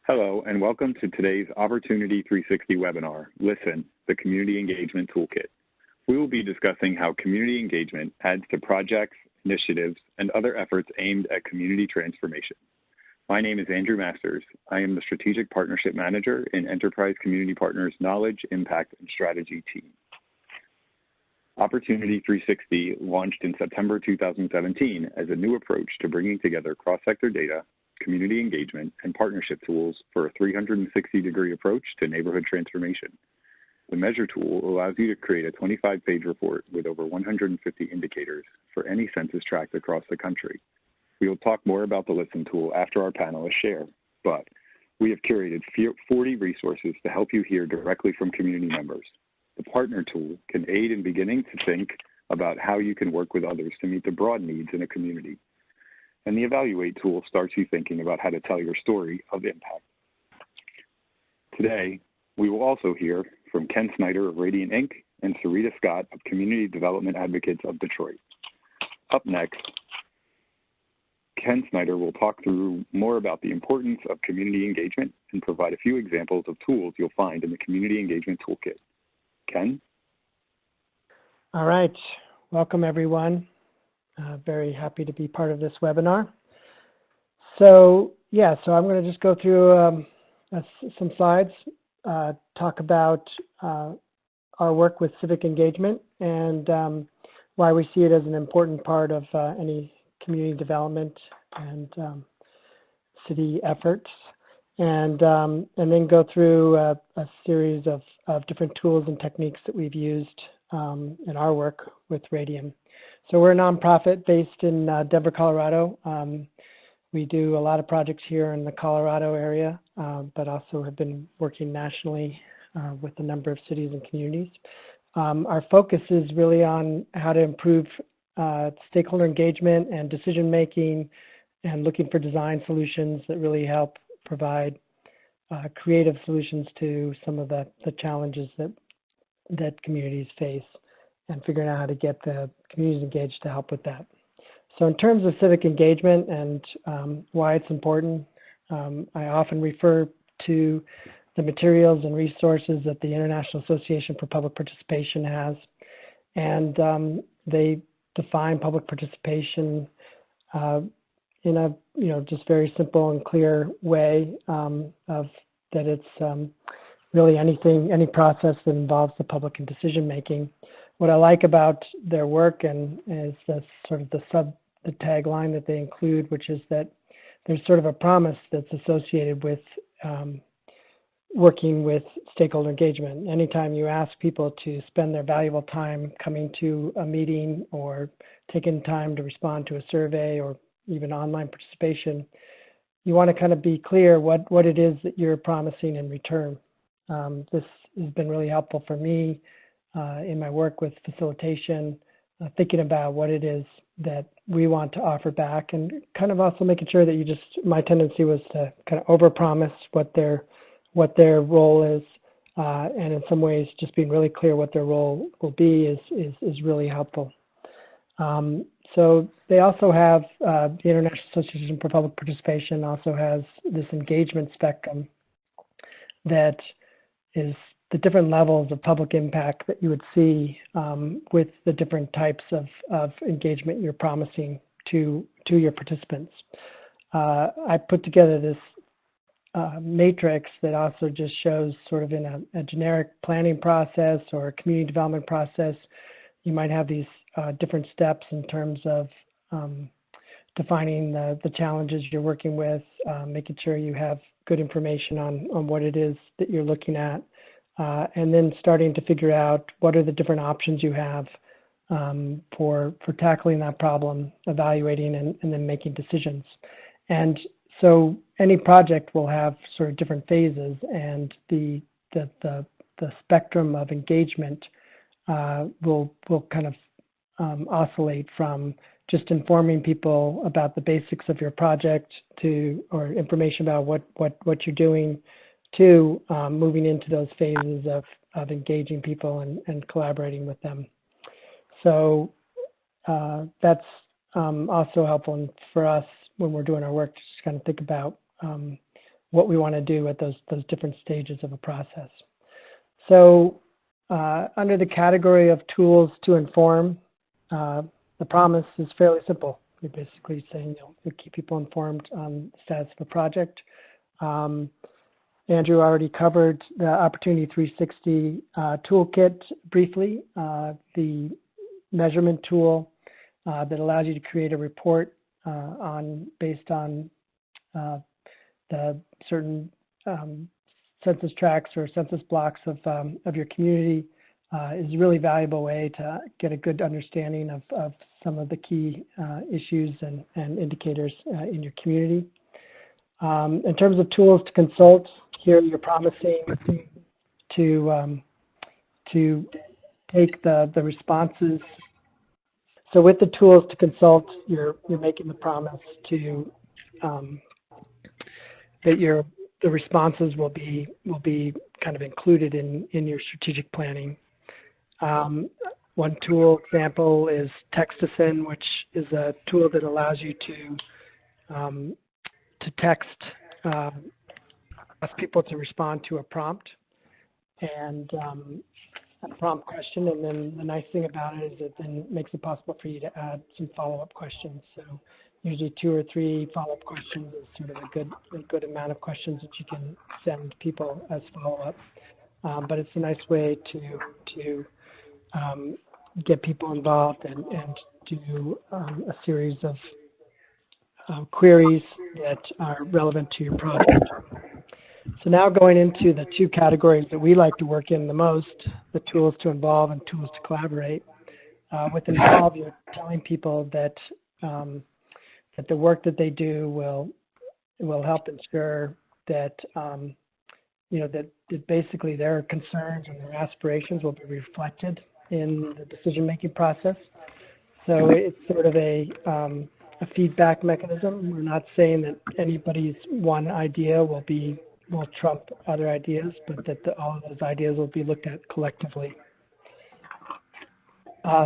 Hello, and welcome to today's Opportunity 360 webinar, Listen, the Community Engagement Toolkit. We will be discussing how community engagement adds to projects, initiatives, and other efforts aimed at community transformation. My name is Andrew Masters. I am the Strategic Partnership Manager in Enterprise Community Partners Knowledge, Impact, and Strategy team. Opportunity 360 launched in September 2017 as a new approach to bringing together cross-sector data, community engagement, and partnership tools for a 360-degree approach to neighborhood transformation. The Measure tool allows you to create a 25-page report with over 150 indicators for any census tract across the country. We will talk more about the Listen tool after our panelists share, but we have curated 40 resources to help you hear directly from community members. The Partner tool can aid in beginning to think about how you can work with others to meet the broad needs in a community. And the Evaluate tool starts you thinking about how to tell your story of impact. Today, we will also hear from Ken Snyder of Radiant Inc. and Sarita Scott of Community Development Advocates of Detroit. Up next, Ken Snyder will talk through more about the importance of community engagement and provide a few examples of tools you'll find in the Community Engagement Toolkit. Ken? All right, welcome everyone. Very happy to be part of this webinar. So I'm going to just go through some slides, talk about our work with civic engagement and why we see it as an important part of any community development and city efforts, and then go through a series of different tools and techniques that we've used in our work with Radiant. So we're a nonprofit based in Denver, Colorado. We do a lot of projects here in the Colorado area, but also have been working nationally with a number of cities and communities. Our focus is really on how to improve stakeholder engagement and decision making, and looking for design solutions that really help provide creative solutions to some of the challenges that communities face, and figuring out how to get the communities engaged to help with that. So in terms of civic engagement and why it's important, I often refer to the materials and resources that the International Association for Public Participation has, and they define public participation in a just very simple and clear way of that it's really any process that involves the public in decision making. What I like about their work and is the sort of the tagline that they include, which is that there's sort of a promise that's associated with working with stakeholder engagement. Anytime you ask people to spend their valuable time coming to a meeting or taking time to respond to a survey or even online participation, you want to kind of be clear what it is that you're promising in return. This has been really helpful for me in my work with facilitation, thinking about what it is that we want to offer back, and kind of also making sure that my tendency was to kind of overpromise what their role is, and in some ways just being really clear what their role will be is really helpful. So they also have, the International Association for Public Participation also has this engagement spectrum that is the different levels of public impact that you would see with the different types of engagement you're promising to your participants. I put together this matrix that also just shows sort of in a generic planning process or a community development process, you might have these different steps in terms of defining the challenges you're working with, making sure you have good information on what it is that you're looking at, and then starting to figure out what are the different options you have for tackling that problem, evaluating, and then making decisions. And so any project will have sort of different phases, and the spectrum of engagement will kind of oscillate from just informing people about the basics of your project or information about what you're doing, to moving into those phases of engaging people and collaborating with them. So that's also helpful for us when we're doing our work to just kind of think about what we want to do at those different stages of a process. So under the category of tools to inform, the promise is fairly simple. You're basically saying you'll keep people informed on the status of a project. Andrew already covered the Opportunity 360 Toolkit briefly, the measurement tool that allows you to create a report based on the certain census tracts or census blocks of your community is a really valuable way to get a good understanding of some of the key issues and indicators in your community. In terms of tools to consult, here you're promising to take the responses. So with the tools to consult, you're making the promise to that the responses will be kind of included in your strategic planning. One tool example is Text to Send, which is a tool that allows you to text, ask people to respond to a prompt and a prompt question, and then the nice thing about it is it then makes it possible for you to add some follow-up questions. So usually 2 or 3 follow-up questions is sort of a good amount of questions that you can send people as follow-up. But it's a nice way to get people involved and do a series of queries that are relevant to your project. So now going into the 2 categories that we like to work in the most, the tools to involve and tools to collaborate. With involve, you're telling people that that the work that they do will help ensure that that basically their concerns and their aspirations will be reflected in the decision-making process. So it's sort of a feedback mechanism. We're not saying that anybody's one idea will trump other ideas, but that all of those ideas will be looked at collectively.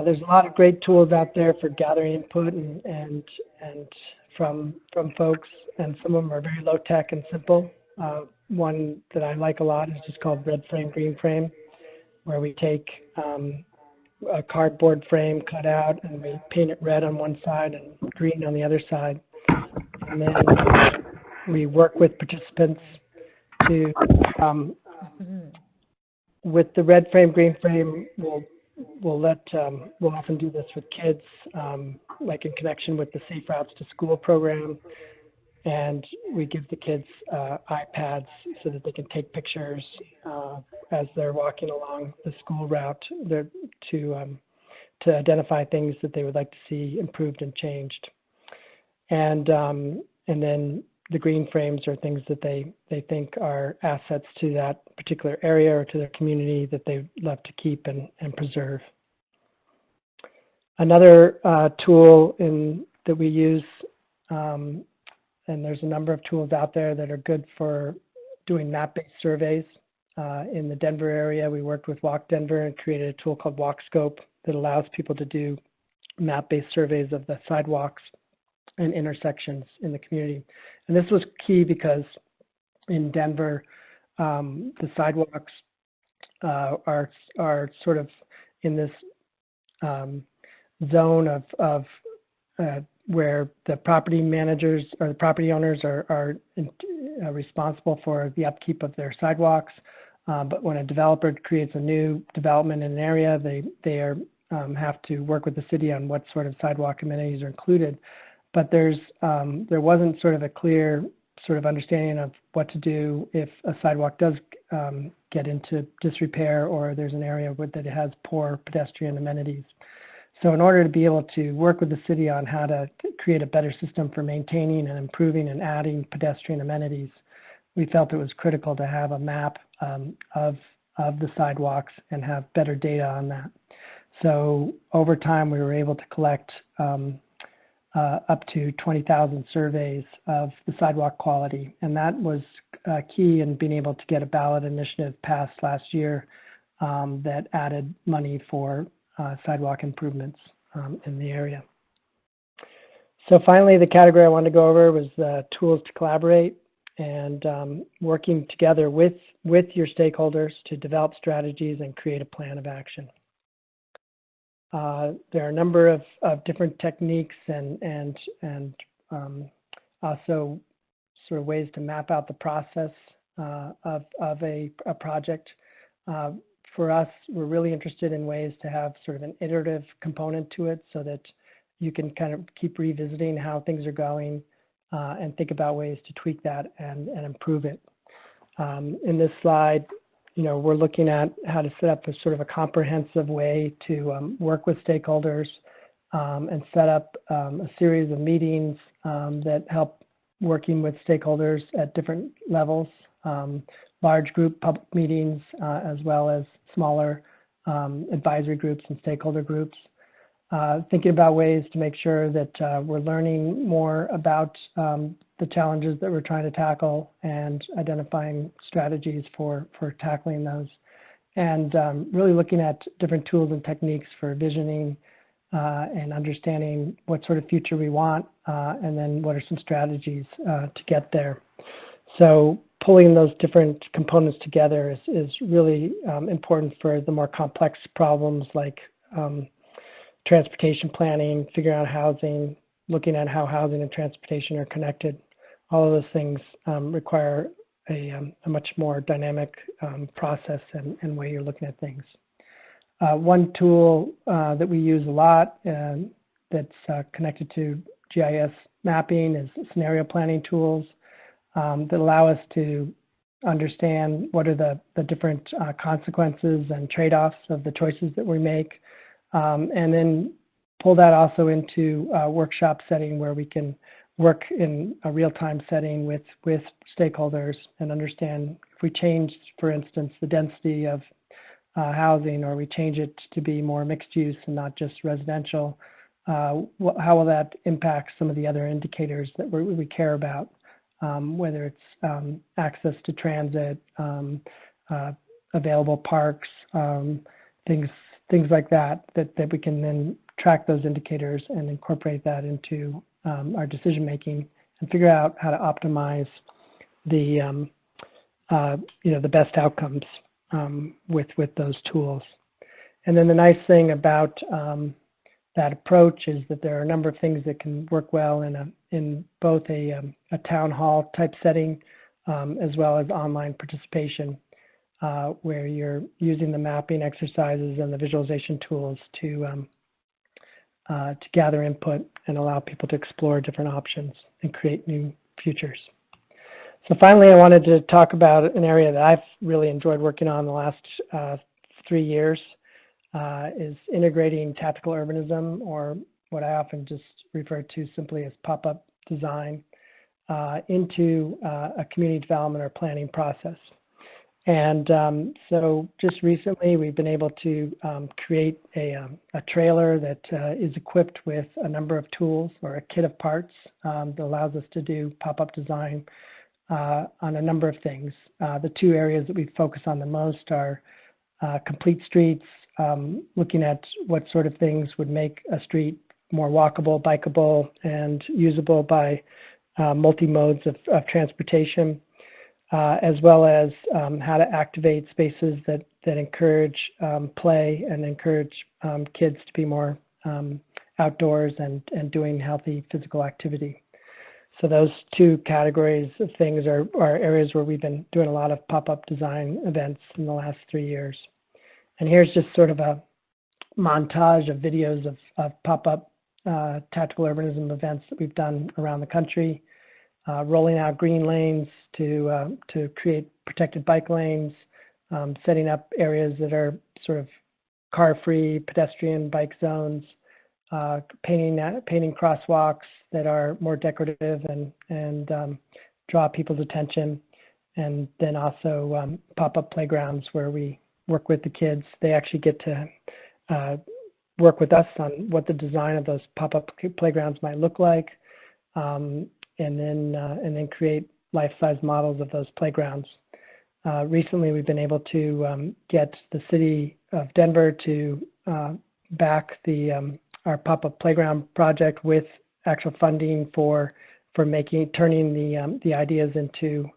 There's a lot of great tools out there for gathering input and from folks, and some of them are very low tech and simple. One that I like a lot is just called Red Frame, Green Frame, where we take a cardboard frame cut out and we paint it red on one side and green on the other side. And then we work with participants to, with the red frame, green frame, we'll often do this with kids, like in connection with the Safe Routes to School program. And we give the kids iPads so that they can take pictures as they're walking along the school route to identify things that they would like to see improved and changed. And then the green frames are things that they think are assets to that particular area or to their community that they love to keep and preserve. Another tool that we use, and there's a number of tools out there that are good for doing map-based surveys. In the Denver area, we worked with Walk Denver and created a tool called WalkScope that allows people to do map-based surveys of the sidewalks and intersections in the community. And this was key because in Denver, the sidewalks are sort of in this zone of where the property managers or the property owners are responsible for the upkeep of their sidewalks. But when a developer creates a new development in an area, they have to work with the city on what sort of sidewalk amenities are included. But there wasn't sort of a clear sort of understanding of what to do if a sidewalk does get into disrepair or there's an area that has poor pedestrian amenities. So in order to be able to work with the city on how to create a better system for maintaining and improving and adding pedestrian amenities, we felt it was critical to have a map of the sidewalks and have better data on that. So over time, we were able to collect up to 20,000 surveys of the sidewalk quality. And that was key in being able to get a ballot initiative passed last year that added money for sidewalk improvements in the area. So finally, the category I wanted to go over was the tools to collaborate. and working together with your stakeholders to develop strategies and create a plan of action. There are a number of different techniques and also sort of ways to map out the process of a project. For us, we're really interested in ways to have sort of an iterative component to it so that you can kind of keep revisiting how things are going and think about ways to tweak that and improve it. In this slide, we're looking at how to set up a sort of a comprehensive way to work with stakeholders and set up a series of meetings that help working with stakeholders at different levels, large group public meetings, as well as smaller advisory groups and stakeholder groups. Thinking about ways to make sure that we're learning more about the challenges that we're trying to tackle and identifying strategies for tackling those. And really looking at different tools and techniques for visioning and understanding what sort of future we want, and then what are some strategies to get there. So pulling those different components together is really important for the more complex problems like transportation planning, figuring out housing, looking at how housing and transportation are connected. All of those things require a much more dynamic process and way you're looking at things. One tool that we use a lot that's connected to GIS mapping is scenario planning tools that allow us to understand what are the different consequences and trade-offs of the choices that we make, and then pull that also into a workshop setting where we can work in a real-time setting with stakeholders and understand if we change, for instance, the density of housing, or we change it to be more mixed use and not just residential, how will that impact some of the other indicators that we care about, whether it's access to transit, available parks, things like that we can then track those indicators and incorporate that into our decision making and figure out how to optimize the the best outcomes with those tools. And then the nice thing about that approach is that there are a number of things that can work well in both a town hall type setting as well as online participation, where you're using the mapping exercises and the visualization tools to gather input and allow people to explore different options and create new futures. So finally, I wanted to talk about an area that I've really enjoyed working on the last 3 years, is integrating tactical urbanism, or what I often just refer to simply as pop-up design, into a community development or planning process. And so just recently, we've been able to create a trailer that is equipped with a number of tools, or a kit of parts that allows us to do pop-up design on a number of things. The two areas that we focus on the most are complete streets, looking at what sort of things would make a street more walkable, bikeable, and usable by multi-modes of transportation, as well as how to activate spaces that encourage play and encourage kids to be more outdoors and doing healthy physical activity. So those two categories of things are areas where we've been doing a lot of pop-up design events in the last 3 years. And here's just sort of a montage of videos of pop-up tactical urbanism events that we've done around the country, rolling out green lanes to create protected bike lanes, setting up areas that are sort of car-free, pedestrian bike zones, painting crosswalks that are more decorative and draw people's attention, and then also pop-up playgrounds where we work with the kids. They actually get to work with us on what the design of those pop-up playgrounds might look like, and then create life-size models of those playgrounds. Recently, we've been able to get the city of Denver to back our pop-up playground project with actual funding for turning the ideas into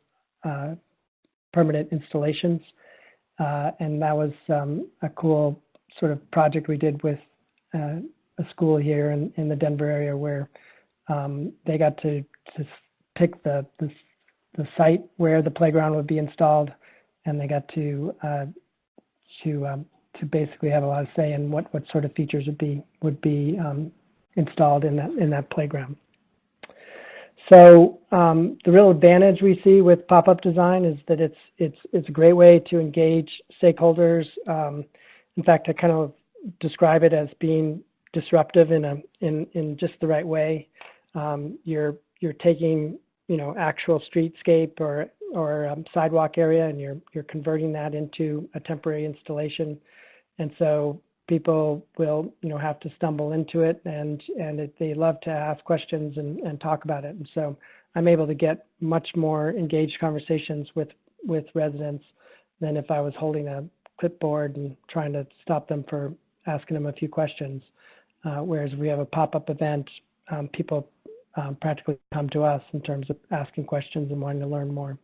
permanent installations. And that was a cool sort of project we did with a school here in the Denver area, where they got to pick the site where the playground would be installed, and they got to basically have a lot of say in what sort of features would be installed in that playground. So the real advantage we see with pop-up design is that it's a great way to engage stakeholders. In fact, I kind of describe it as being disruptive in just the right way. You're taking actual streetscape or sidewalk area, and you're converting that into a temporary installation. And so people will have to stumble into it, and they love to ask questions and talk about it. And so I'm able to get much more engaged conversations with residents than if I was holding a clipboard and trying to stop them for asking them a few questions. Whereas we have a pop-up event, people practically come to us in terms of asking questions and wanting to learn more.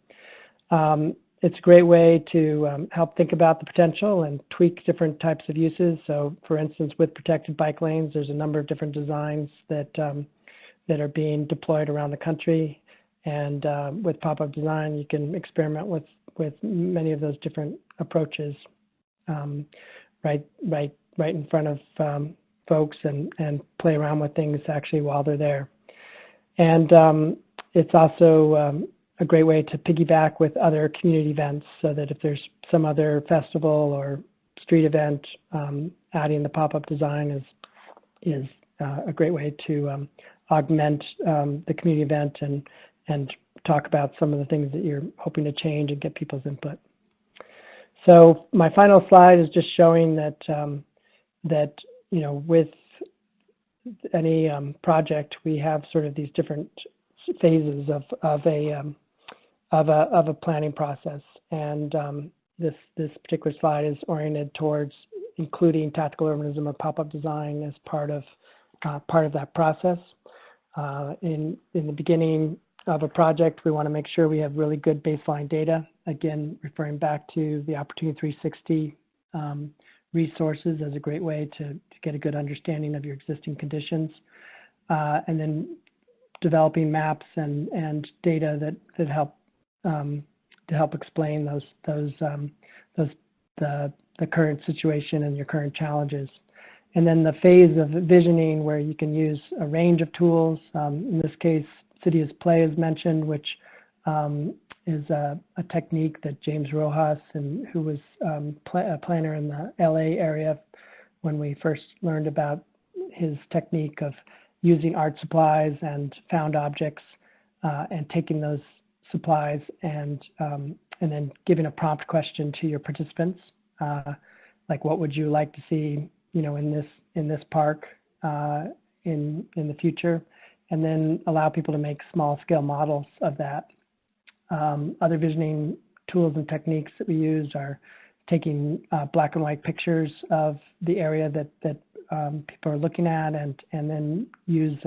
It's a great way to help think about the potential and tweak different types of uses. So for instance, with protected bike lanes, there's a number of different designs that are being deployed around the country. And with pop-up design, you can experiment with many of those different approaches right in front of folks and play around with things actually while they're there. And it's also a great way to piggyback with other community events, so that if there's some other festival or street event, adding the pop-up design is a great way to augment the community event and talk about some of the things that you're hoping to change and get people's input. So my final slide is just showing that with any project, we have sort of these different phases of a planning process, and this particular slide is oriented towards including tactical urbanism or pop-up design as part of that process. In the beginning of a project, we want to make sure we have really good baseline data. Again, referring back to the Opportunity 360 resources as a great way to get a good understanding of your existing conditions, and then developing maps and data that help to help explain the current situation and your current challenges. And then the phase of visioning, where you can use a range of tools. In this case, City as Play is mentioned, which is a technique that James Rojas, who was a planner in the LA area when we first learned about his technique of using art supplies and found objects and taking those supplies and then giving a prompt question to your participants, like what would you like to see, in this park in the future, and then allow people to make small scale models of that. Other visioning tools and techniques that we use are taking black and white pictures of the area that people are looking at, and then use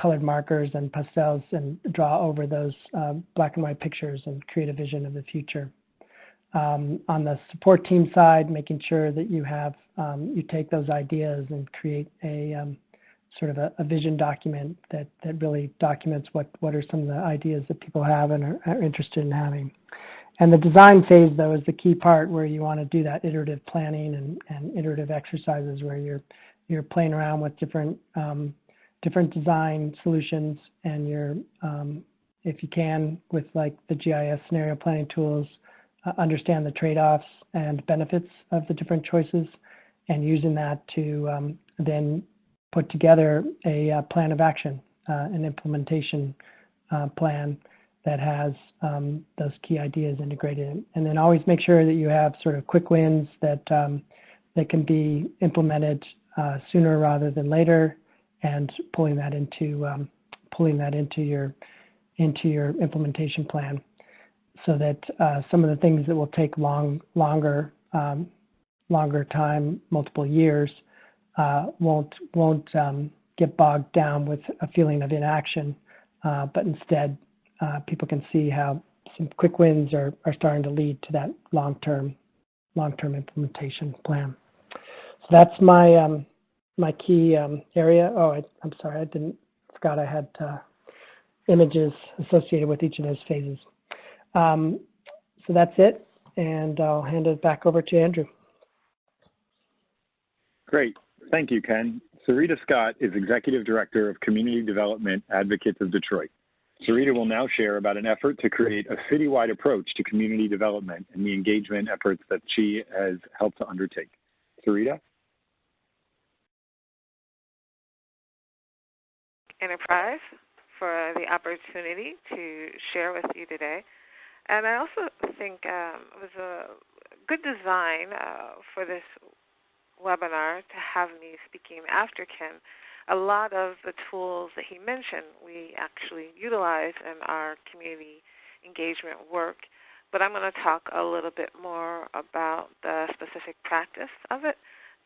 colored markers and pastels and draw over those black and white pictures and create a vision of the future. On the support team side, making sure that you have you take those ideas and create a sort of a vision document that really documents what are some of the ideas that people have and are interested in having. And the design phase, though, is the key part, where you want to do that iterative planning and iterative exercises, where you're playing around with different design solutions, and you're, if you can, with like the GIS scenario planning tools, understand the trade-offs and benefits of the different choices, and using that to then put together a plan of action, an implementation plan that has those key ideas integrated in. And then always make sure that you have sort of quick wins that can be implemented sooner rather than later, and pulling that into your implementation plan, so that some of the things that will take longer time, multiple years, won't get bogged down with a feeling of inaction, but instead people can see how some quick wins are starting to lead to that long-term implementation plan. So that's my my key area. Oh, I'm sorry, forgot I had images associated with each of those phases. So that's it, and I'll hand it back over to Andrew. Great. Thank you, Ken. Sarita Scott is Executive Director of Community Development Advocates of Detroit. Sarita will now share about an effort to create a citywide approach to community development and the engagement efforts that she has helped to undertake. Sarita? Enterprise for the opportunity to share with you today. And I also think it was a good design for this webinar to have me speaking after Ken. A lot of the tools that he mentioned we actually utilize in our community engagement work, but I'm going to talk a little bit more about the specific practice of it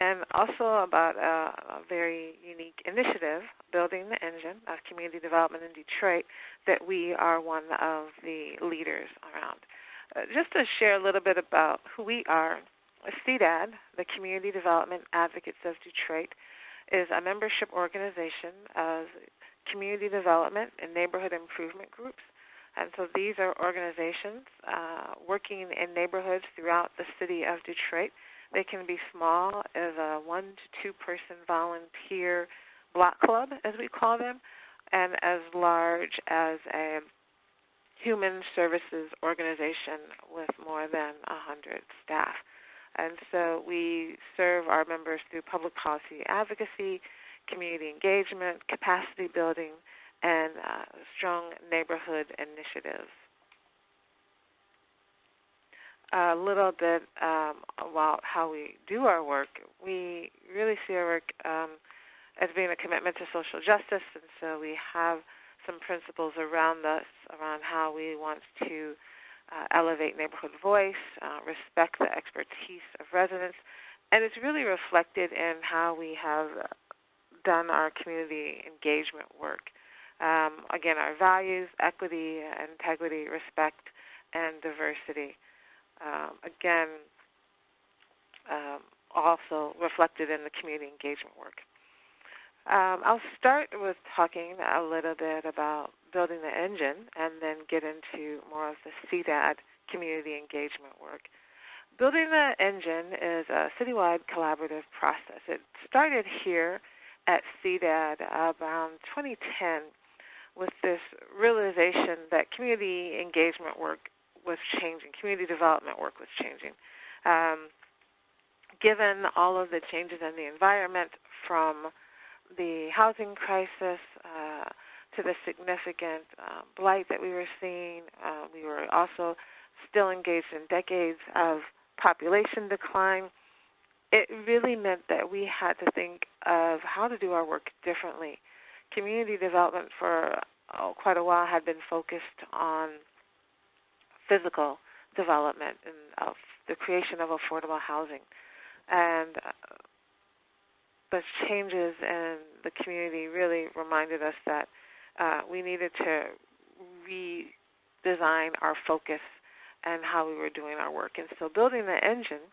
and also about a very unique initiative, Building the Engine of Community Development in Detroit, that we are one of the leaders around. Just to share a little bit about who we are, CDAD, the Community Development Advocates of Detroit, is a membership organization of community development and neighborhood improvement groups. And so these are organizations working in neighborhoods throughout the city of Detroit. They can be small as a 1 to 2 person volunteer block club, as we call them, and as large as a human services organization with more than 100 staff. And so we serve our members through public policy advocacy, community engagement, capacity building, and strong neighborhood initiatives. A little bit about how we do our work. We really see our work as being a commitment to social justice, and so we have some principles around us, around how we want to elevate neighborhood voice, respect the expertise of residents, and it's really reflected in how we have done our community engagement work. Again, our values, equity, integrity, respect, and diversity. Also reflected in the community engagement work. I'll start with talking a little bit about building the engine and then get into more of the CDAD community engagement work. Building the engine is a citywide collaborative process. It started here at CDAD around 2010 with this realization that community engagement work was changing, community development work was changing. Given all of the changes in the environment, from the housing crisis to the significant blight that we were seeing, we were also still engaged in decades of population decline. It really meant that we had to think of how to do our work differently. Community development for quite a while had been focused on physical development and of the creation of affordable housing. And the changes in the community really reminded us that we needed to redesign our focus and how we were doing our work. And so building the engine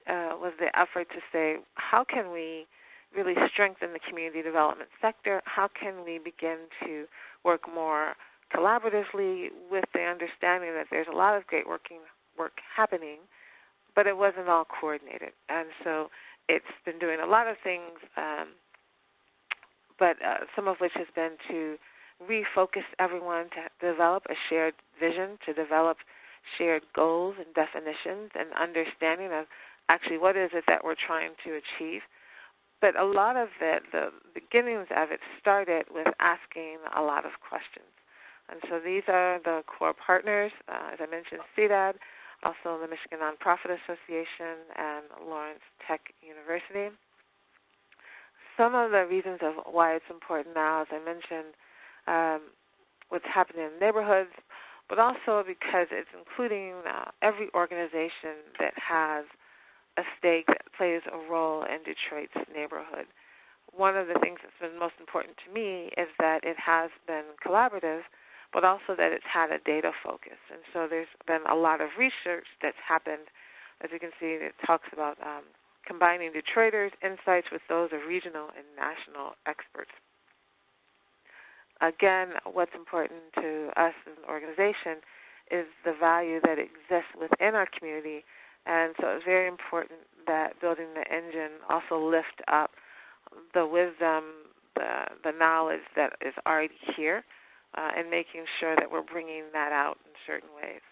was the effort to say, how can we really strengthen the community development sector? How can we begin to work more collaboratively with the understanding that there's a lot of great work happening, but it wasn't all coordinated. And so it's been doing a lot of things, but some of which has been to refocus everyone to develop a shared vision, to develop shared goals and definitions and understanding of actually what is it that we're trying to achieve. But a lot of it, the beginnings of it, started with asking a lot of questions. And so these are the core partners, as I mentioned, CDAD, also the Michigan Nonprofit Association, and Lawrence Tech University. Some of the reasons of why it's important now, as I mentioned, what's happening in neighborhoods, but also because it's including every organization that has a stake that plays a role in Detroit's neighborhood. one of the things that's been most important to me is that it has been collaborative, but also that it's had a data focus. And so there's been a lot of research that's happened. As you can see, it talks about combining Detroiters' insights with those of regional and national experts. Again, what's important to us as an organization is the value that exists within our community, and so it's very important that building the engine also lift up the wisdom, the knowledge that is already here, and making sure that we're bringing that out in certain ways.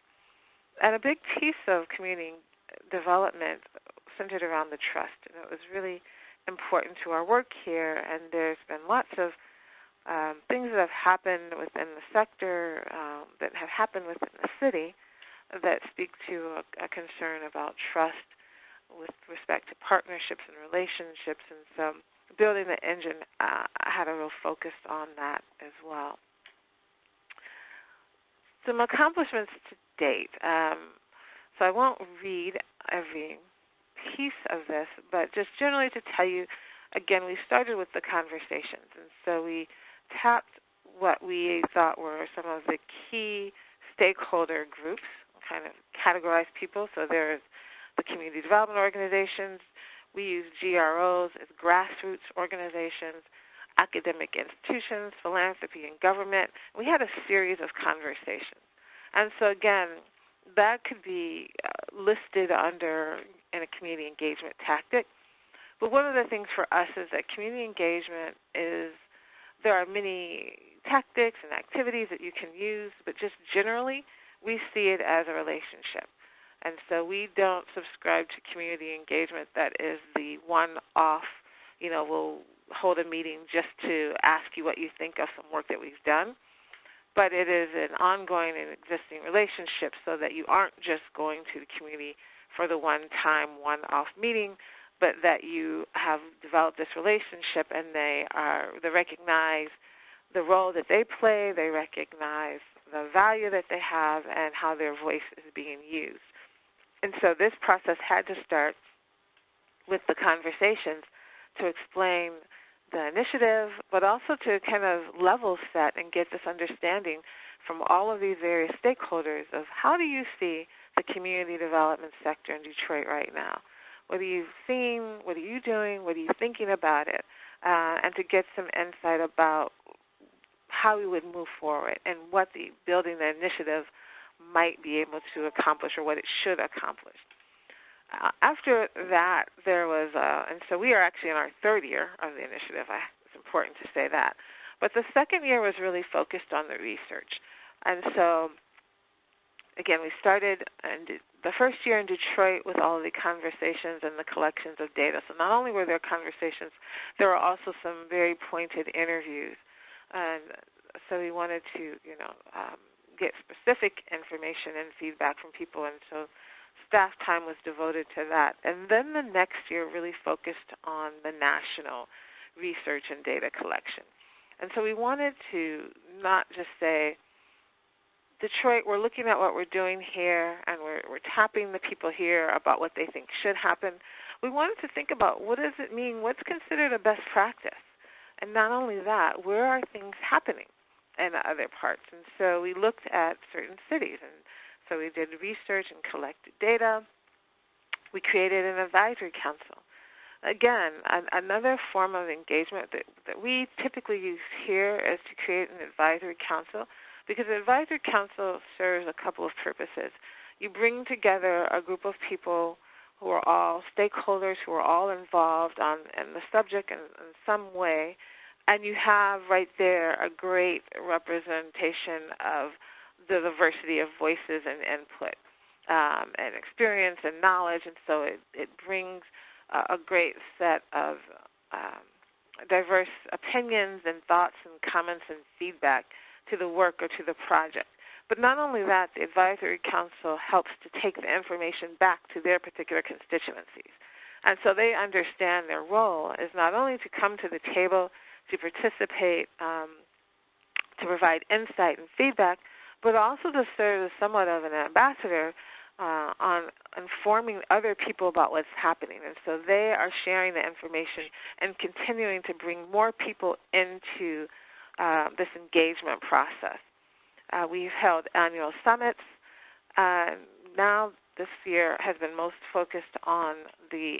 And a big piece of community development centered around the trust, and it was really important to our work here, and there's been lots of things that have happened within the sector, that have happened within the city, that speak to a concern about trust with respect to partnerships and relationships. And so building the engine had a real focus on that as well. Some accomplishments to date. So I won't read every piece of this, but just generally to tell you, again, we started with the conversations. And so we tapped what we thought were some of the key stakeholder groups, kind of categorized people. So there's the community development organizations. We use GROs as grassroots organizations, academic institutions, philanthropy, and government. We had a series of conversations. And so, again, that could be listed under in a community engagement tactic. But one of the things for us is that community engagement is, there are many tactics and activities that you can use, but just generally, we see it as a relationship. And so we don't subscribe to community engagement that is the one-off, we'll hold a meeting just to ask you what you think of some work that we've done. But it is an ongoing and existing relationship so that you aren't just going to the community for the one-time, one-off meeting, but that you have developed this relationship and they recognize the role that they play, they recognize the value that they have, and how their voice is being used. And so this process had to start with the conversations to explain the initiative, but also to kind of level set and get this understanding from all of these various stakeholders of how do you see the community development sector in Detroit right now. What are you seeing? What are you doing? What are you thinking about it? And to get some insight about how we would move forward and what the building the initiative might be able to accomplish or what it should accomplish. After that, there was, and so we are actually in our third year of the initiative. It's important to say that. But the second year was really focused on the research. And so, again, we started the first year in Detroit with all of the conversations and the collections of data. So not only were there conversations, there were also some very pointed interviews. And so we wanted to, get specific information and feedback from people. And so staff time was devoted to that. And then the next year really focused on the national research and data collection. And so we wanted to not just say, Detroit, we're looking at what we're doing here, and we're tapping the people here about what they think should happen. We wanted to think about what does it mean, what's considered a best practice. And not only that, where are things happening in other parts? And so we looked at certain cities, and so we did research and collected data. We created an advisory council. Again, another form of engagement that we typically use here is to create an advisory council, because the advisory council serves a couple of purposes. You bring together a group of people who are all stakeholders, who are all involved in the subject in some way, and you have right there a great representation of the diversity of voices and input and experience and knowledge, and so it brings a great set of diverse opinions and thoughts and comments and feedback to the work or to the project. But not only that, the advisory council helps to take the information back to their particular constituencies. And so they understand their role is not only to come to the table, to participate, to provide insight and feedback, but also to serve as somewhat of an ambassador on informing other people about what's happening. And so they are sharing the information and continuing to bring more people into this engagement process. We've held annual summits. Now this year has been most focused on the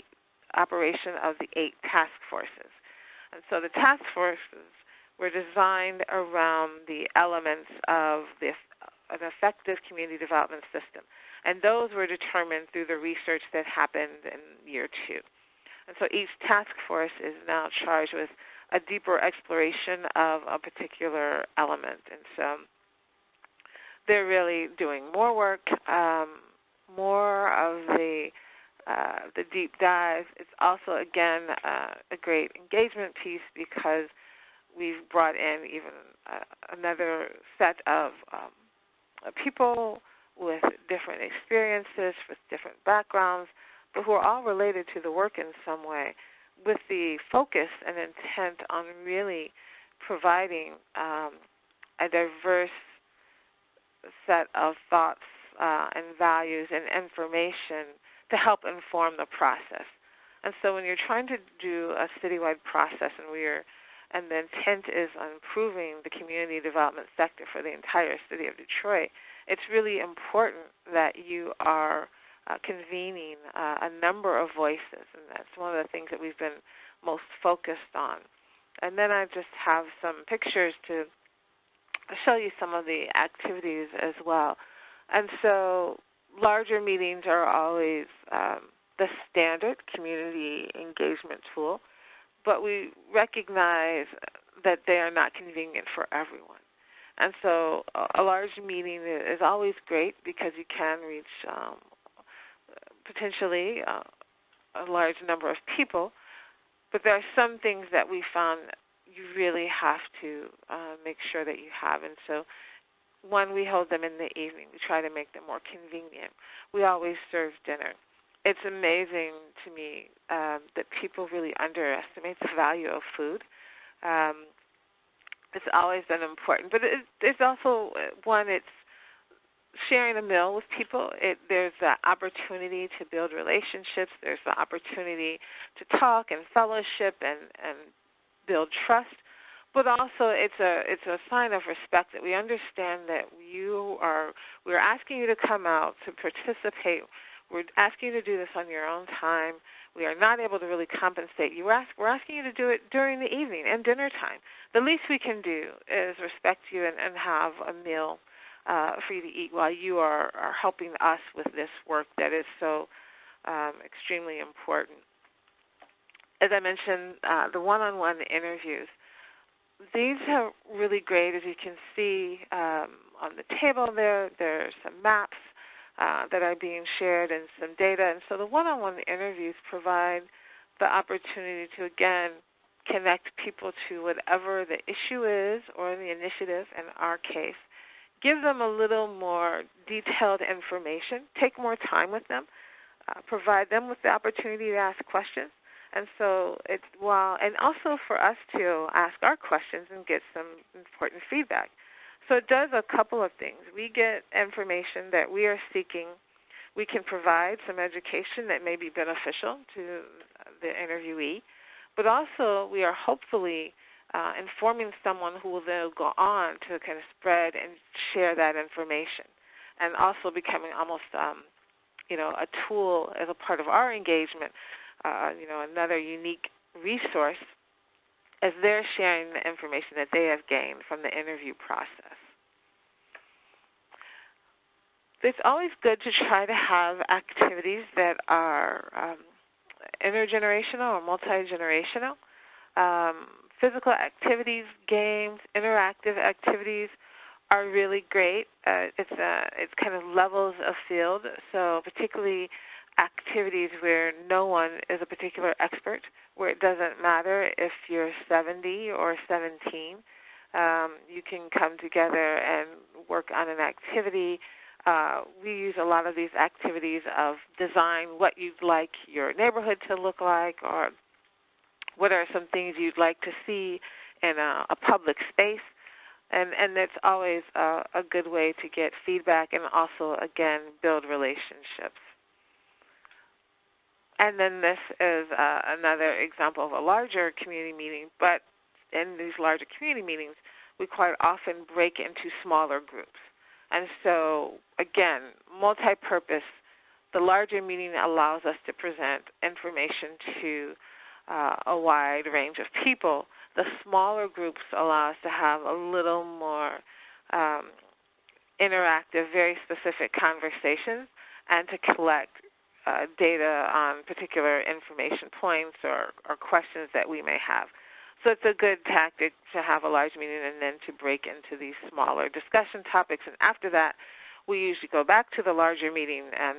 operation of the 8 task forces. And so the task forces were designed around the elements of an effective community development system. And those were determined through the research that happened in year 2. And so each task force is now charged with a deeper exploration of a particular element. And so they're really doing more work, more of the deep dive. It's also, again, a great engagement piece because we've brought in even another set of people with different experiences, with different backgrounds, but who are all related to the work in some way, with the focus and intent on really providing a diverse set of thoughts and values and information to help inform the process. And so when you're trying to do a citywide process and the intent is on improving the community development sector for the entire city of Detroit, it's really important that you are convening a number of voices, and that's one of the things that we've been most focused on. And then I just have some pictures to show you some of the activities as well. And so larger meetings are always the standard community engagement tool, but we recognize that they are not convenient for everyone. And so a large meeting is always great because you can reach potentially a large number of people, but there are some things that we found you really have to make sure that you have. And so one, we hold them in the evening. We try to make them more convenient. We always serve dinner. It's amazing to me that people really underestimate the value of food. It's always been important. But it's also, one, it's sharing a meal with people. There's the opportunity to build relationships. There's the opportunity to talk and fellowship and build trust. But also it's a sign of respect that we understand that we're asking you to come out to participate. We're asking you to do this on your own time. We are not able to really compensate you. We're asking you to do it during the evening and dinner time. The least we can do is respect you and have a meal for you to eat while you are helping us with this work that is so extremely important. As I mentioned, the one-on-one interviews, these are really great. As you can see on the table there's some maps that are being shared and some data. And so the one-on-one interviews provide the opportunity to, again, connect people to whatever the issue is or the initiative in our case. Give them a little more detailed information. Take more time with them. Provide them with the opportunity to ask questions. And so and also for us to ask our questions and get some important feedback. So it does a couple of things. We get information that we are seeking. We can provide some education that may be beneficial to the interviewee, but also we are hopefully informing someone who will then go on to kind of spread and share that information, and also becoming almost a tool as a part of our engagement, another unique resource as they're sharing the information that they have gained from the interview process. It's always good to try to have activities that are intergenerational or multi-generational. Physical activities, games, interactive activities are really great. It's kind of levels of field, so particularly activities where no one is a particular expert, where it doesn't matter if you're 70 or 17. You can come together and work on an activity. We use a lot of these activities of design what you'd like your neighborhood to look like, or what are some things you'd like to see in a public space. And it's always a good way to get feedback and also, again, build relationships. And then this is another example of a larger community meeting, but in these larger community meetings, we quite often break into smaller groups. And so, again, multi-purpose, the larger meeting allows us to present information to a wide range of people. The smaller groups allow us to have a little more interactive, very specific conversations and to collect data on particular information points or questions that we may have. So it's a good tactic to have a large meeting and then to break into these smaller discussion topics. And after that, we usually go back to the larger meeting and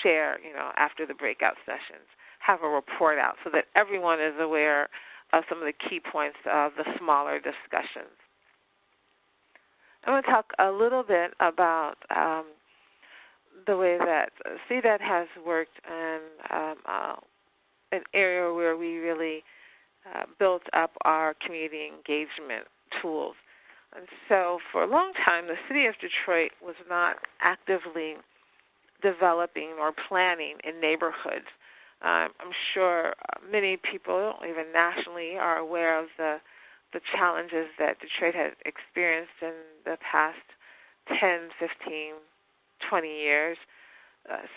share, after the breakout sessions, have a report out so that everyone is aware of some of the key points of the smaller discussions. I'm going to talk a little bit about the way that CDET has worked in an area where we really built up our community engagement tools. And so for a long time, the city of Detroit was not actively developing or planning in neighborhoods. I'm sure many people, even nationally, are aware of the challenges that Detroit has experienced in the past 10, 15, 20 years,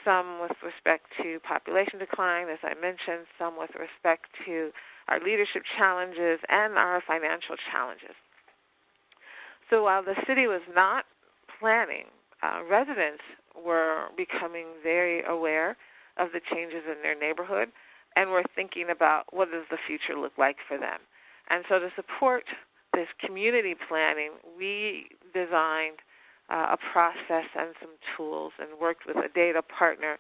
some with respect to population decline, as I mentioned, some with respect to our leadership challenges and our financial challenges. So while the city was not planning, residents were becoming very aware of the changes in their neighborhood and were thinking about what does the future look like for them. And so to support this community planning, we designed a process and some tools and worked with a data partner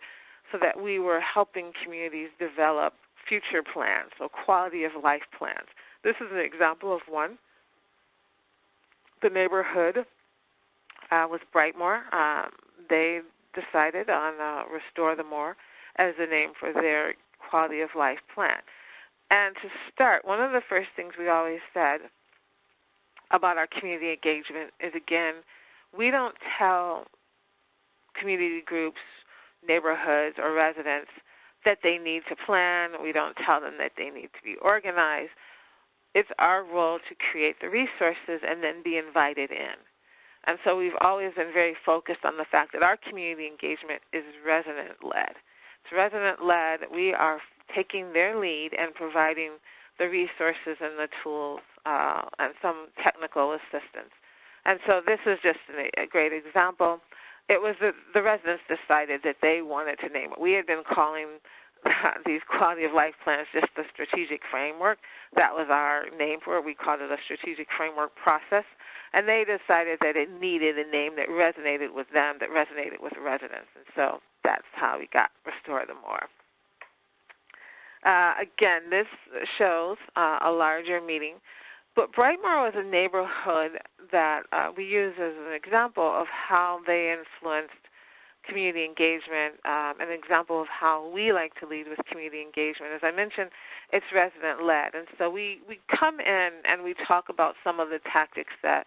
so that we were helping communities develop future plans, so quality of life plans. This is an example of one. The neighborhood was Brightmoor. They decided on Restore the Moor as the name for their quality of life plan. And to start, one of the first things we always said about our community engagement is, again, we don't tell community groups, neighborhoods, or residents that they need to plan. We don't tell them that they need to be organized. It's our role to create the resources and then be invited in. And so we've always been very focused on the fact that our community engagement is resident-led. It's resident-led. We are taking their lead and providing the resources and the tools and some technical assistance. And so this is just a great example. It was the residents decided that they wanted to name it. We had been calling these quality of life plans just the strategic framework. That was our name for it. We called it a strategic framework process. And they decided that it needed a name that resonated with them, that resonated with residents. And so that's how we got Restore the Moor. Again, this shows a larger meeting. But Brightmoor was a neighborhood that we use as an example of how they influenced community engagement, an example of how we like to lead with community engagement. As I mentioned, it's resident-led. And so we come in and we talk about some of the tactics that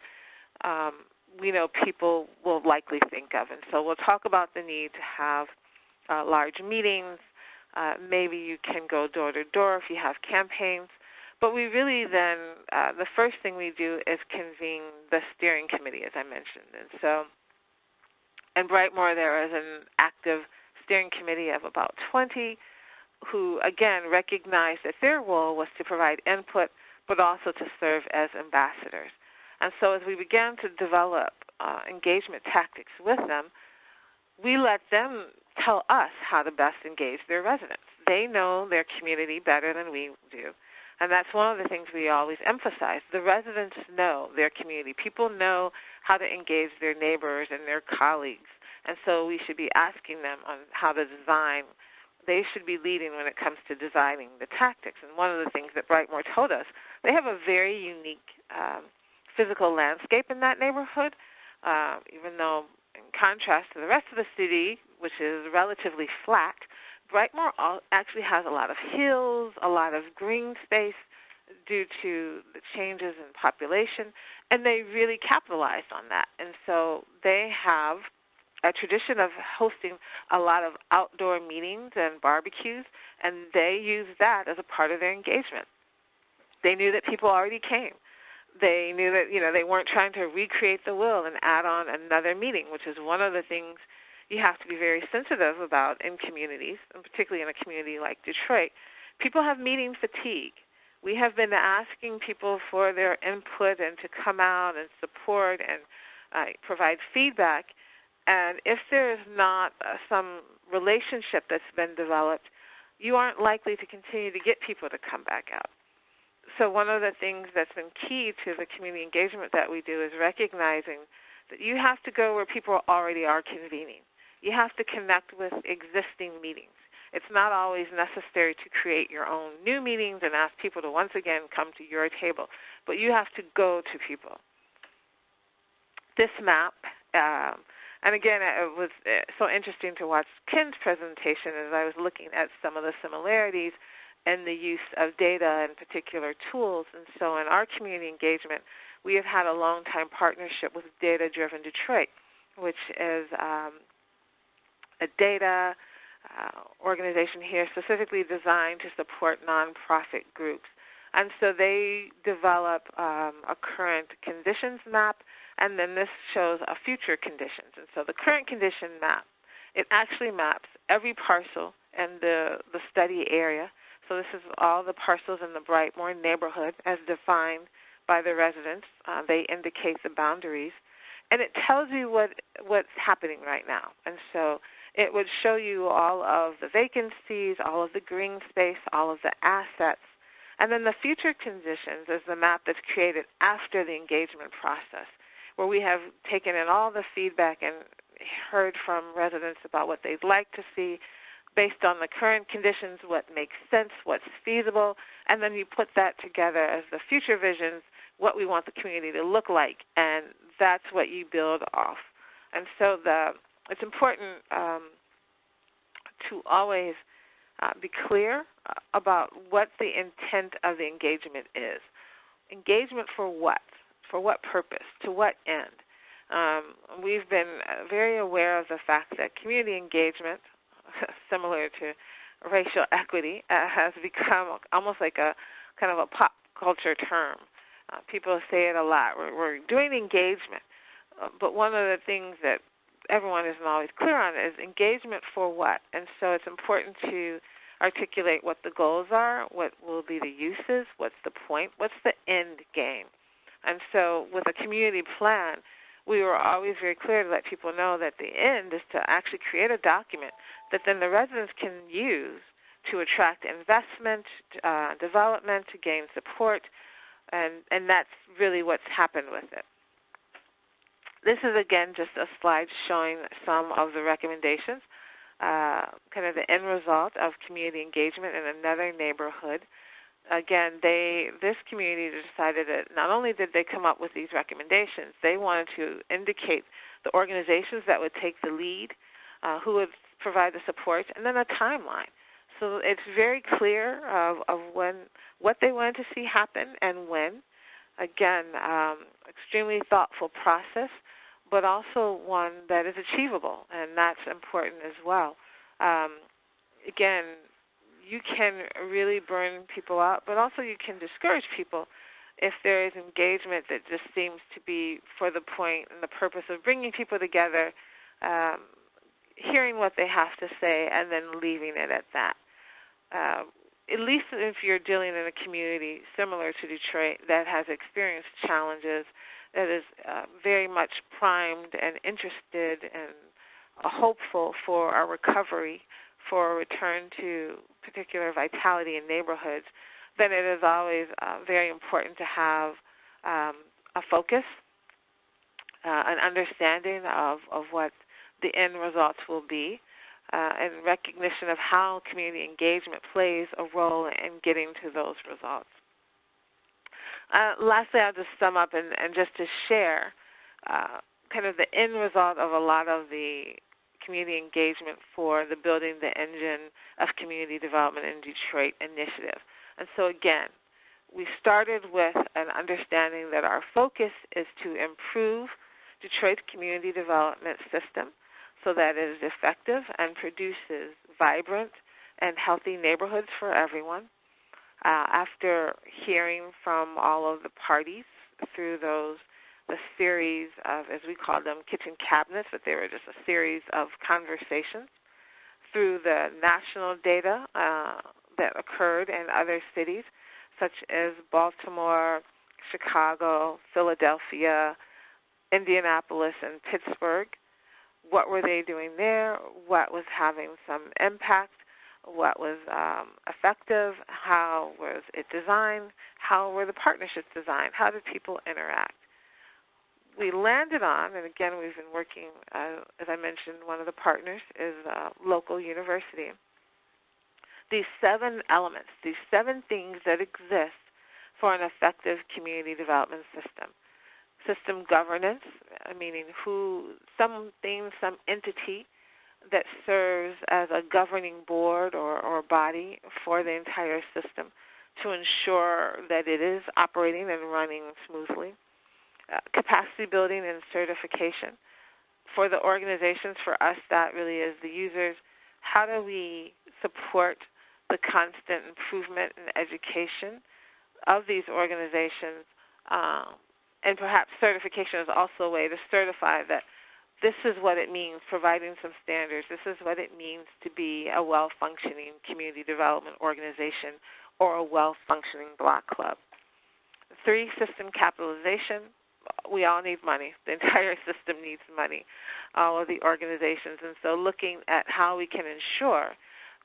we know people will likely think of. And so we'll talk about the need to have large meetings. Maybe you can go door to door if you have campaigns. But we really then, the first thing we do is convene the steering committee, as I mentioned. And so in Brightmoor, there is an active steering committee of about 20 who, again, recognized that their role was to provide input but also to serve as ambassadors. And so as we began to develop engagement tactics with them, we let them tell us how to best engage their residents. They know their community better than we do. And that's one of the things we always emphasize. The residents know their community. People know how to engage their neighbors and their colleagues. And so we should be asking them on how to design. They should be leading when it comes to designing the tactics. And one of the things that Brightmoor told us, they have a very unique physical landscape in that neighborhood, even though in contrast to the rest of the city, which is relatively flat, Brightmoor actually has a lot of hills, a lot of green space, due to the changes in population, and they really capitalized on that. And so they have a tradition of hosting a lot of outdoor meetings and barbecues, and they use that as a part of their engagement. They knew that people already came. They knew that, they weren't trying to recreate the wheel and add on another meeting, which is one of the things you have to be very sensitive about in communities, and particularly in a community like Detroit. People have meeting fatigue. We have been asking people for their input and to come out and support and provide feedback. And if there is not some relationship that's been developed, you aren't likely to continue to get people to come back out. So one of the things that's been key to the community engagement that we do is recognizing that you have to go where people already are convening. You have to connect with existing meetings. It's not always necessary to create your own new meetings and ask people to once again come to your table, but you have to go to people. This map, and again, it was so interesting to watch Ken's presentation as I was looking at some of the similarities in the use of data and particular tools. And so in our community engagement, we have had a long-time partnership with Datadriven Detroit, which is a data organization here specifically designed to support nonprofit groups. And so they develop a current conditions map, and then this shows a future conditions. And so the current condition map, it actually maps every parcel in the study area. So this is all the parcels in the Brightmoor neighborhood as defined by the residents. They indicate the boundaries. And it tells you what's happening right now. And so it would show you all of the vacancies, all of the green space, all of the assets. And then the future conditions is the map that's created after the engagement process, where we have taken in all the feedback and heard from residents about what they'd like to see based on the current conditions, what makes sense, what's feasible, and then you put that together as the future visions, what we want the community to look like, and that's what you build off. And so it's important to always be clear about what the intent of the engagement is. Engagement for what? For what purpose? To what end? We've been very aware of the fact that community engagement, similar to racial equity, has become almost like a kind of a pop culture term. People say it a lot. We're doing engagement, but one of the things that everyone isn't always clear on is engagement for what. And so it's important to articulate what the goals are, what will be the uses, what's the point, what's the end game. And so with a community plan, we were always very clear to let people know that the end is to actually create a document that then the residents can use to attract investment, development, to gain support, and that's really what's happened with it. This is, again, just a slide showing some of the recommendations, kind of the end result of community engagement in another neighborhood. Again, this community decided that not only did they come up with these recommendations, they wanted to indicate the organizations that would take the lead, who would provide the support, and then a timeline. So it's very clear of what they wanted to see happen and when. Again, extremely thoughtful process, but also one that is achievable, and that's important as well. Again, you can really burn people out, but also you can discourage people if there is engagement that just seems to be for the point and the purpose of bringing people together, hearing what they have to say, and then leaving it at that. At least if you're dealing in a community similar to Detroit that has experienced challenges, that is very much primed and interested and hopeful for a recovery, for a return to particular vitality in neighborhoods, then it is always very important to have a focus, an understanding of what the end results will be, and recognition of how community engagement plays a role in getting to those results. Lastly, I'll just sum up and just to share kind of the end result of a lot of the community engagement for the Building the Engine of Community Development in Detroit initiative. And so again, we started with an understanding that our focus is to improve Detroit's community development system so that it is effective and produces vibrant and healthy neighborhoods for everyone. After hearing from all of the parties through the series of, as we call them, kitchen cabinets, but they were just a series of conversations, through the national data that occurred in other cities, such as Baltimore, Chicago, Philadelphia, Indianapolis, and Pittsburgh. What were they doing there? What was having some impact? What was effective? How was it designed? How were the partnerships designed? How did people interact? We landed on, and again, we've been working, as I mentioned, one of the partners is a local university. These 7 elements, these 7 things that exist for an effective community development system. System governance, meaning something, some entity that serves as a governing board or body for the entire system to ensure that it is operating and running smoothly. Capacity building and certification. For the organizations, for us, that really is the users. How do we support the constant improvement and education of these organizations? And perhaps certification is also a way to certify that this is what it means, providing some standards. This is what it means to be a well-functioning community development organization or a well-functioning block club. 3, system capitalization. We all need money. The entire system needs money, all of the organizations. And so looking at how we can ensure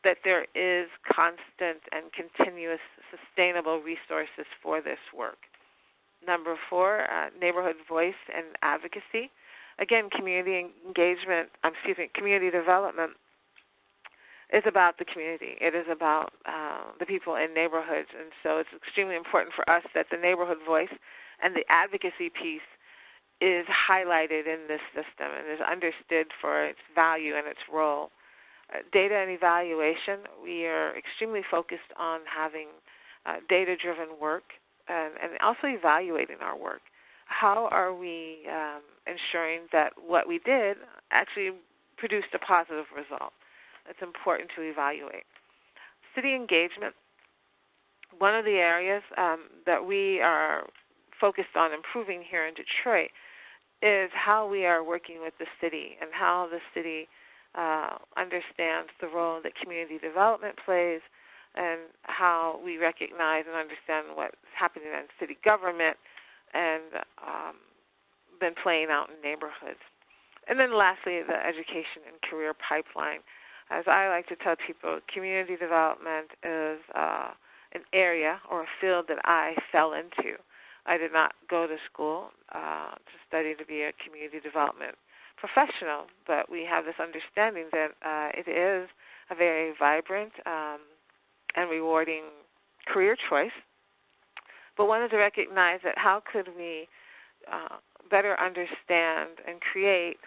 that there is constant and continuous sustainable resources for this work. Number 4, neighborhood voice and advocacy. Again, community development is about the community. It is about the people in neighborhoods. And so it's extremely important for us that the neighborhood voice and the advocacy piece is highlighted in this system and is understood for its value and its role. Data and evaluation, we are extremely focused on having data-driven work and also evaluating our work. How are we ensuring that what we did actually produced a positive result? It's important to evaluate. City engagement, one of the areas that we are focused on improving here in Detroit is how we are working with the city and how the city understands the role that community development plays and how we recognize and understand what's happening in city government and been playing out in neighborhoods. And then lastly, the education and career pipeline. As I like to tell people, community development is an area or a field that I fell into. I did not go to school to study to be a community development professional, but we have this understanding that it is a very vibrant and rewarding career choice. But wanted to recognize that how could we better understand and create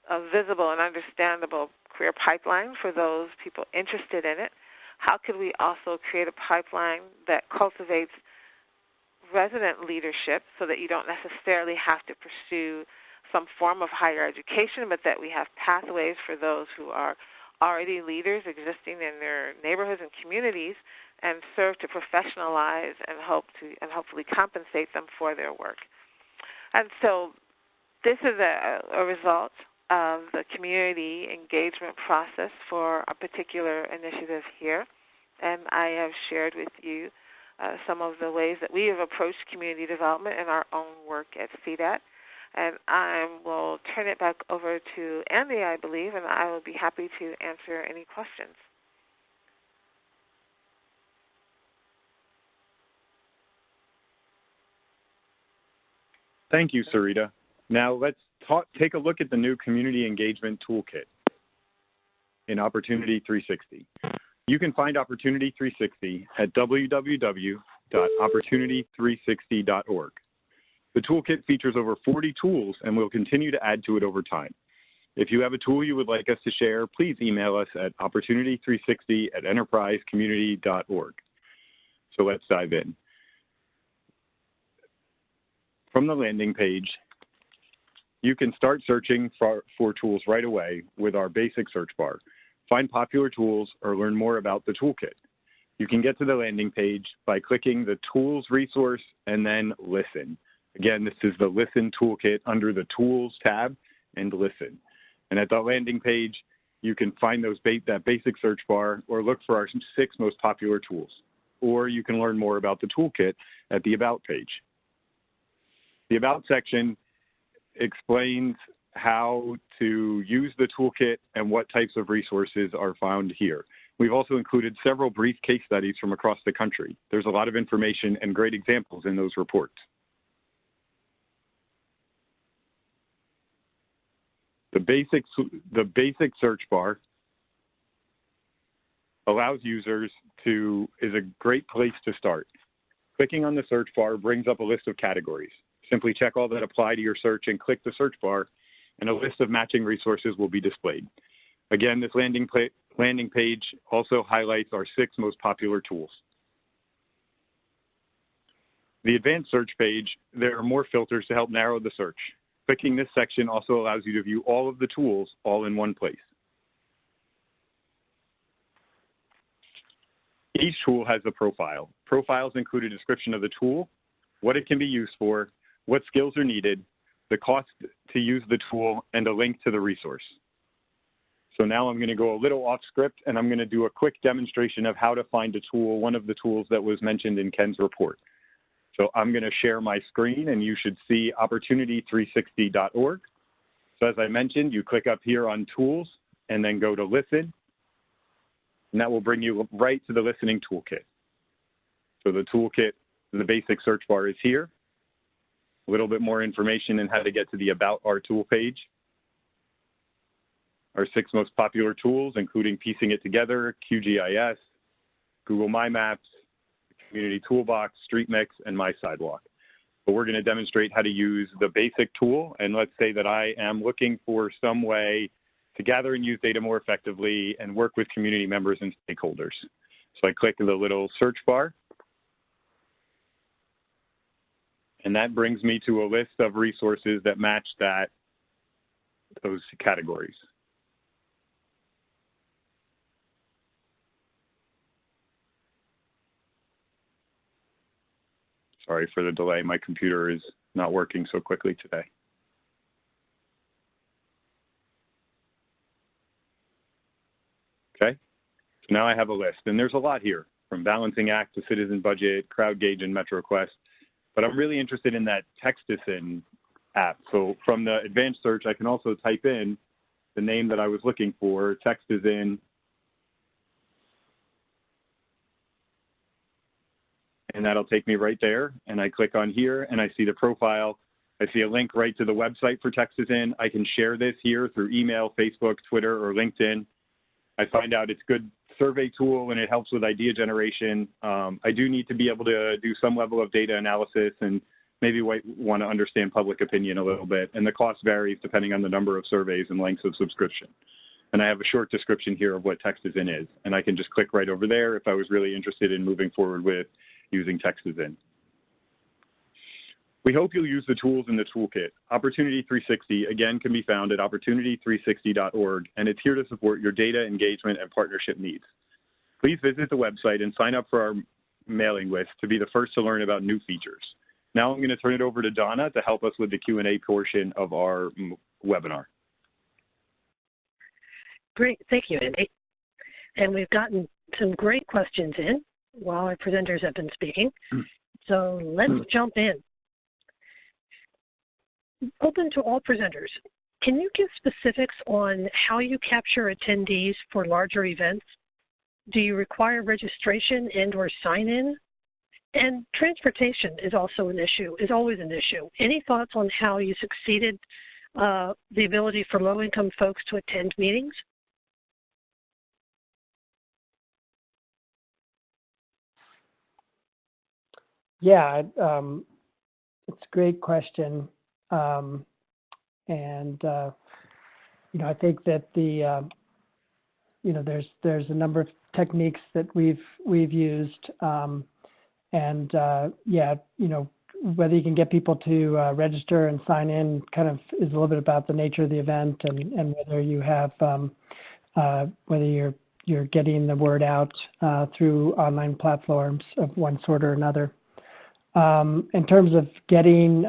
a visible and understandable career pipeline for those people interested in it? How could we also create a pipeline that cultivates resident leadership so that you don't necessarily have to pursue some form of higher education, but that we have pathways for those who are already leaders existing in their neighborhoods and communities and serve to professionalize and hopefully compensate them for their work. And so this is a result of the community engagement process for a particular initiative here, and I have shared with you some of the ways that we have approached community development in our own work at CDAT. And I will turn it back over to Andy, I believe, and I will be happy to answer any questions. Thank you, Sarita. Now let's take a look at the new Community Engagement Toolkit in Opportunity 360. You can find Opportunity 360 at www.opportunity360.org. The toolkit features over 40 tools and will continue to add to it over time. If you have a tool you would like us to share, please email us at opportunity360@enterprisecommunity.org. So let's dive in. from the landing page, you can start searching for tools right away with our basic search bar. Find popular tools or learn more about the toolkit. You can get to the landing page by clicking the Tools resource and then Listen. Again, this is the Listen toolkit under the Tools tab and Listen. And at the landing page, you can find that basic search bar or look for our 6 most popular tools. Or you can learn more about the toolkit at the About page. The About section explains how to use the toolkit and what types of resources are found here. We've also included several brief case studies from across the country. There's a lot of information and great examples in those reports. The basic search bar allows users is a great place to start. Clicking on the search bar brings up a list of categories. Simply check all that apply to your search and click the search bar, and a list of matching resources will be displayed. Again, this landing page also highlights our 6 most popular tools. The advanced search page, there are more filters to help narrow the search. Clicking this section also allows you to view all of the tools all in one place. Each tool has a profile. Profiles include a description of the tool, what it can be used for, what skills are needed, the cost to use the tool, and a link to the resource. So now I'm going to go a little off script, and I'm going to do a quick demonstration of how to find a tool, one of the tools that was mentioned in Ken's report. So I'm going to share my screen, and you should see opportunity360.org. So as I mentioned, you click up here on Tools, and then go to Listen, and that will bring you right to the Listening Toolkit. So the toolkit, the basic search bar is here. A little bit more information on how to get to the About Our Tool page. Our 6 most popular tools, including Piecing It Together, QGIS, Google My Maps, Community Toolbox, StreetMix, and My Sidewalk. But we're going to demonstrate how to use the basic tool, and let's say that I am looking for some way to gather and use data more effectively and work with community members and stakeholders. So I click the little search bar, and that brings me to a list of resources that match those categories. Sorry for the delay. My computer is not working so quickly today. Okay, so now I have a list, and there's a lot here, from Balancing Act to Citizen Budget, CrowdGauge, and MetroQuest. But I'm really interested in that Textison app. So from the advanced search, I can also type in the name that I was looking for, Textison, and that'll take me right there. And I click on here, and I see the profile. I see a link right to the website for Textison. I can share this here through email, Facebook, Twitter, or LinkedIn. I find out it's a good survey tool, and it helps with idea generation. I do need to be able to do some level of data analysis and maybe want to understand public opinion a little bit. And the cost varies depending on the number of surveys and lengths of subscription. And I have a short description here of what Textison is. And I can just click right over there if I was really interested in moving forward with using Textison. We hope you'll use the tools in the toolkit. Opportunity 360, again, can be found at opportunity360.org, and it's here to support your data engagement and partnership needs. Please visit the website and sign up for our mailing list to be the first to learn about new features. Now I'm going to turn it over to Donna to help us with the Q&A portion of our webinar. Great, thank you, Andy. And we've gotten some great questions in while our presenters have been speaking. So let's jump in. Open to all presenters. Can you give specifics on how you capture attendees for larger events? Do you require registration and or sign-in? And transportation is also an issue, is always an issue. Any thoughts on how you succeeded the ability for low-income folks to attend meetings? Yeah, it's a great question. I think that there's a number of techniques that we've used, whether you can get people to register and sign in kind of is a little bit about the nature of the event and whether you have whether you're getting the word out through online platforms of one sort or another. In terms of getting,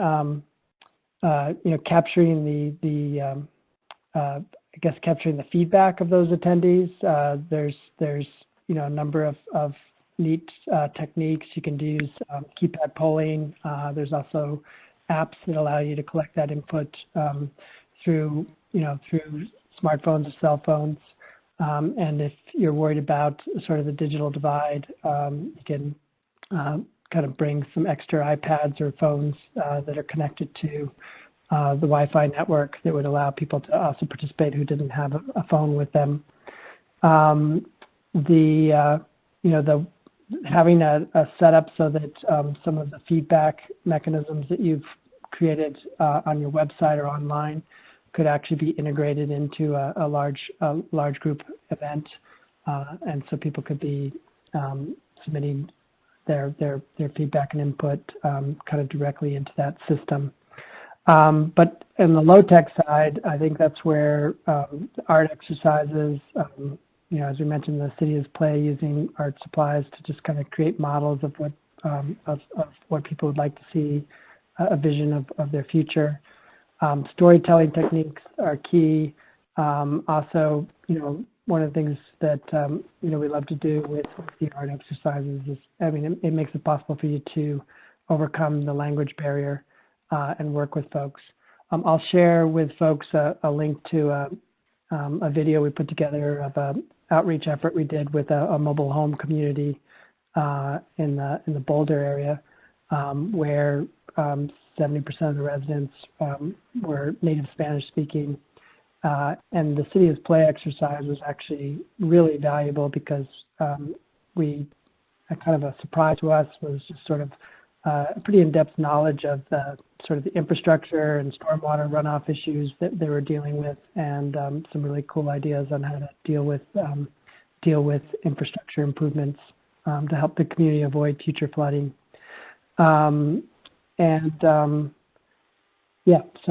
capturing the I guess capturing the feedback of those attendees, there's a number of neat techniques. You can use keypad polling. There's also apps that allow you to collect that input through smartphones or cell phones. And if you're worried about sort of the digital divide, you can kind of bring some extra iPads or phones that are connected to the Wi-Fi network that would allow people to also participate who didn't have a phone with them. Having a setup so that some of the feedback mechanisms that you've created on your website or online could actually be integrated into a large group event, and so people could be submitting their feedback and input kind of directly into that system. But in the low-tech side, I think that's where art exercises, as we mentioned, the city is play using art supplies to just kind of create models of what people would like to see, a vision of their future. Storytelling techniques are key. Also, one of the things that we love to do with the art exercises is, it makes it possible for you to overcome the language barrier and work with folks. I'll share with folks a link to a video we put together of an outreach effort we did with a mobile home community in the Boulder area, where 70% of the residents were native Spanish speaking. And the City is Play exercise was actually really valuable because kind of a surprise to us was just sort of a pretty in-depth knowledge of the sort of the infrastructure and stormwater runoff issues that they were dealing with, and some really cool ideas on how to deal with infrastructure improvements to help the community avoid future flooding. So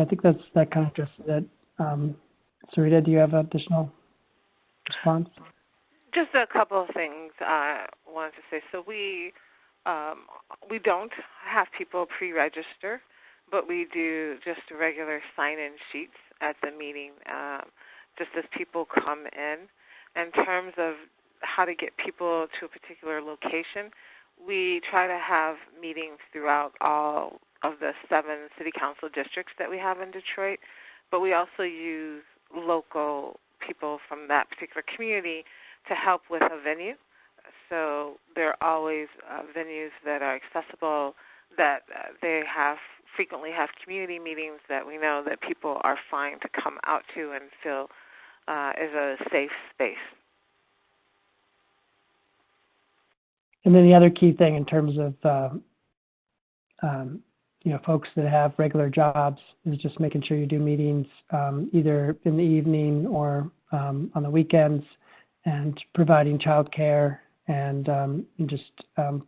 I think that kind of addresses it. Sarita, do you have additional response? Just a couple of things I wanted to say. So we don't have people pre-register, but we do just regular sign-in sheets at the meeting, just as people come in. In terms of how to get people to a particular location, we try to have meetings throughout all of the 7 city council districts that we have in Detroit, but we also use local people from that particular community to help with a venue. So there are always venues that are accessible, that they frequently have community meetings that we know that people are fine to come out to and feel is a safe space. And then the other key thing in terms of folks that have regular jobs is just making sure you do meetings either in the evening or on the weekends, and providing childcare and just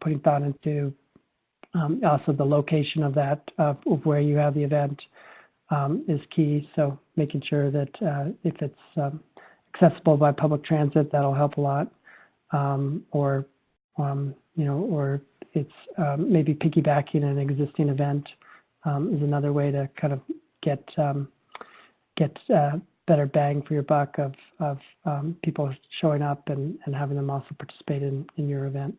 putting thought into also the location of that of where you have the event is key. So making sure that if it's accessible by public transit, that'll help a lot, or it's maybe piggybacking an existing event is another way to kind of get better bang for your buck of people showing up and having them also participate in your event.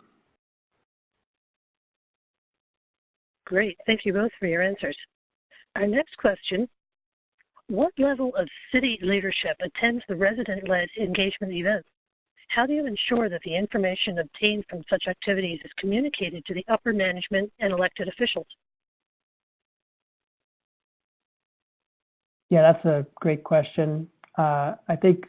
Great. Thank you both for your answers. Our next question: what level of city leadership attends the resident-led engagement events? How do you ensure that the information obtained from such activities is communicated to the upper management and elected officials? Yeah, that's a great question. I think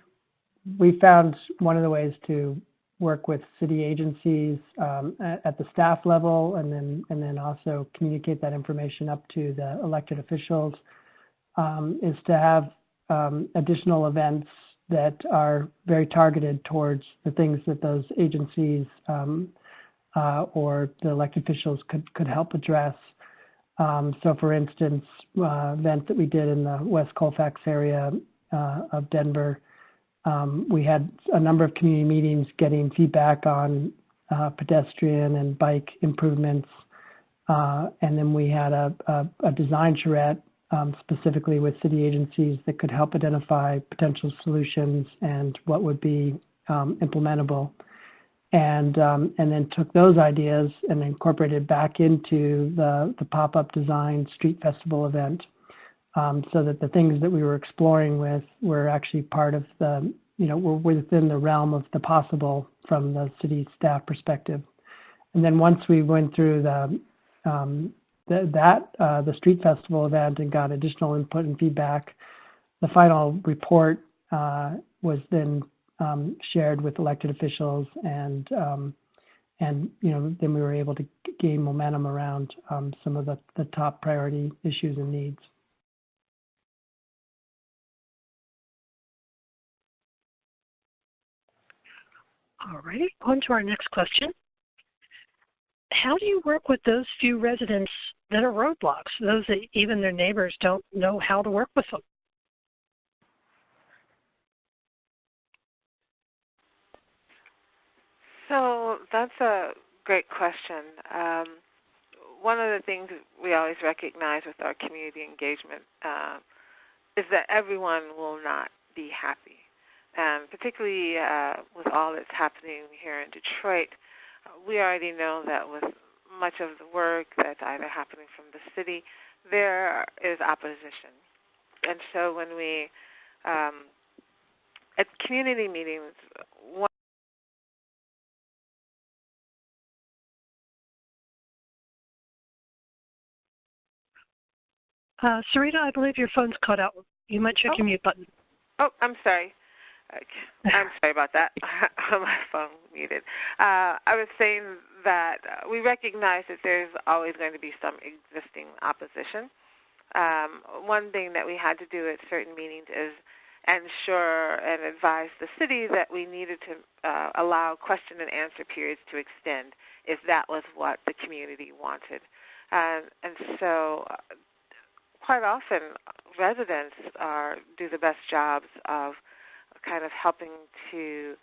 we found one of the ways to work with city agencies at the staff level, and then also communicate that information up to the elected officials, is to have additional events that are very targeted towards the things that those agencies or the elected officials could help address. So for instance, event that we did in the West Colfax area of Denver, we had a number of community meetings getting feedback on pedestrian and bike improvements. And then we had a design charrette specifically with city agencies that could help identify potential solutions and what would be implementable. And then took those ideas and incorporated back into the Popup Design Street Festival event, so that the things that we were exploring with were actually part of the, were within the realm of the possible from the city staff perspective. And then once we went through the Street Festival event and got additional input and feedback, the final report was then shared with elected officials, and then we were able to gain momentum around some of the top priority issues and needs. All right, on to our next question. How do you work with those few residents that are roadblocks, those that even their neighbors don't know how to work with them? So that's a great question. One of the things we always recognize with our community engagement is that everyone will not be happy. Particularly with all that's happening here in Detroit, we already know that with much of the work that's either happening from the city, there is opposition. And so when we, at community meetings, Sarita, I believe your phone's cut out. You might check your mute button. Oh, I'm sorry. I'm sorry about that. My phone muted. I was saying that we recognize that there's always going to be some existing opposition. One thing that we had to do at certain meetings is ensure and advise the city that we needed to allow question and answer periods to extend if that was what the community wanted. And so quite often residents do the best jobs of kind of helping to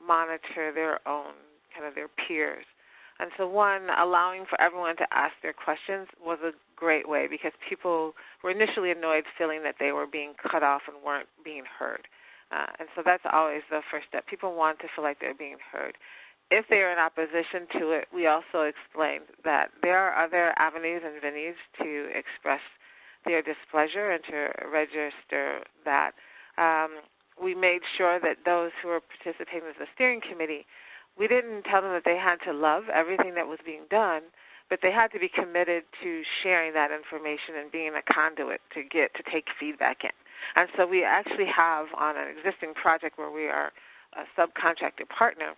monitor their own, kind of their peers. And so one, allowing for everyone to ask their questions was a great way, because people were initially annoyed feeling that they were being cut off and weren't being heard. And so that's always the first step. People want to feel like they're being heard. If they are in opposition to it, we also explained that there are other avenues and venues to express their displeasure and to register that. We made sure that those who were participating as the steering committee, we didn't tell them that they had to love everything that was being done, but they had to be committed to sharing that information and being a conduit to take feedback in. And so we actually have, on an existing project where we are a subcontracted partner,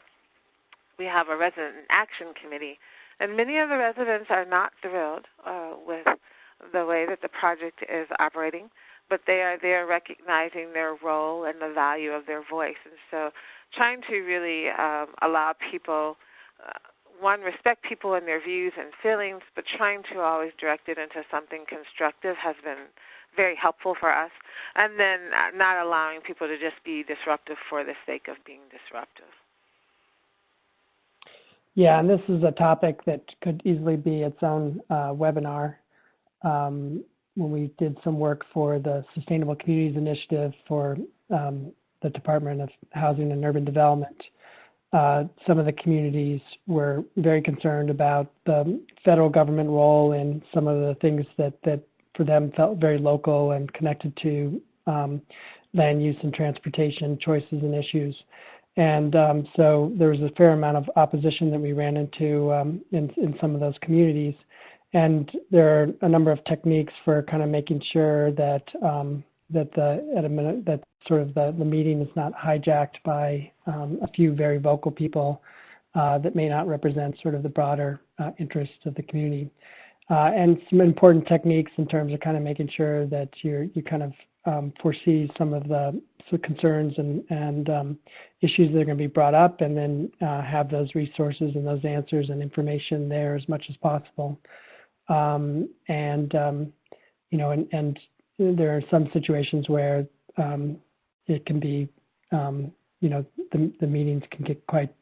we have a resident action committee, and many of the residents are not thrilled with the way that the project is operating, but they are there recognizing their role and the value of their voice. And so trying to really allow people, one, respect people and their views and feelings, but trying to always direct it into something constructive has been very helpful for us. And then not allowing people to just be disruptive for the sake of being disruptive. Yeah, and this is a topic that could easily be its own webinar. When we did some work for the Sustainable Communities Initiative for the Department of Housing and Urban Development, some of the communities were very concerned about the federal government role in some of the things that for them felt very local and connected to land use and transportation choices and issues. And so there was a fair amount of opposition that we ran into in some of those communities. And there are a number of techniques for kind of making sure that that sort of the meeting is not hijacked by a few very vocal people that may not represent sort of the broader interests of the community. And some important techniques in terms of kind of making sure that you kind of foresee some of the concerns and issues that are going to be brought up, and then have those resources and those answers and information there as much as possible. You know, and there are some situations where it can be, you know, the meetings can get quite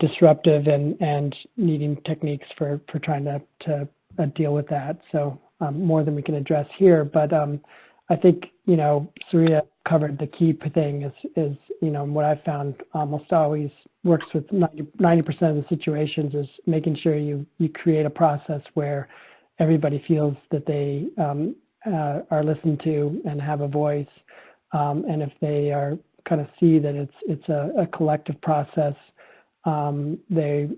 disruptive and needing techniques for trying to deal with that. So more than we can address here, but I think, you know, Sarita covered the key thing is, you know, what I've found almost always works with 90% of the situations is making sure you create a process where everybody feels that they are listened to and have a voice. And if they are kind of see that it's a collective process, the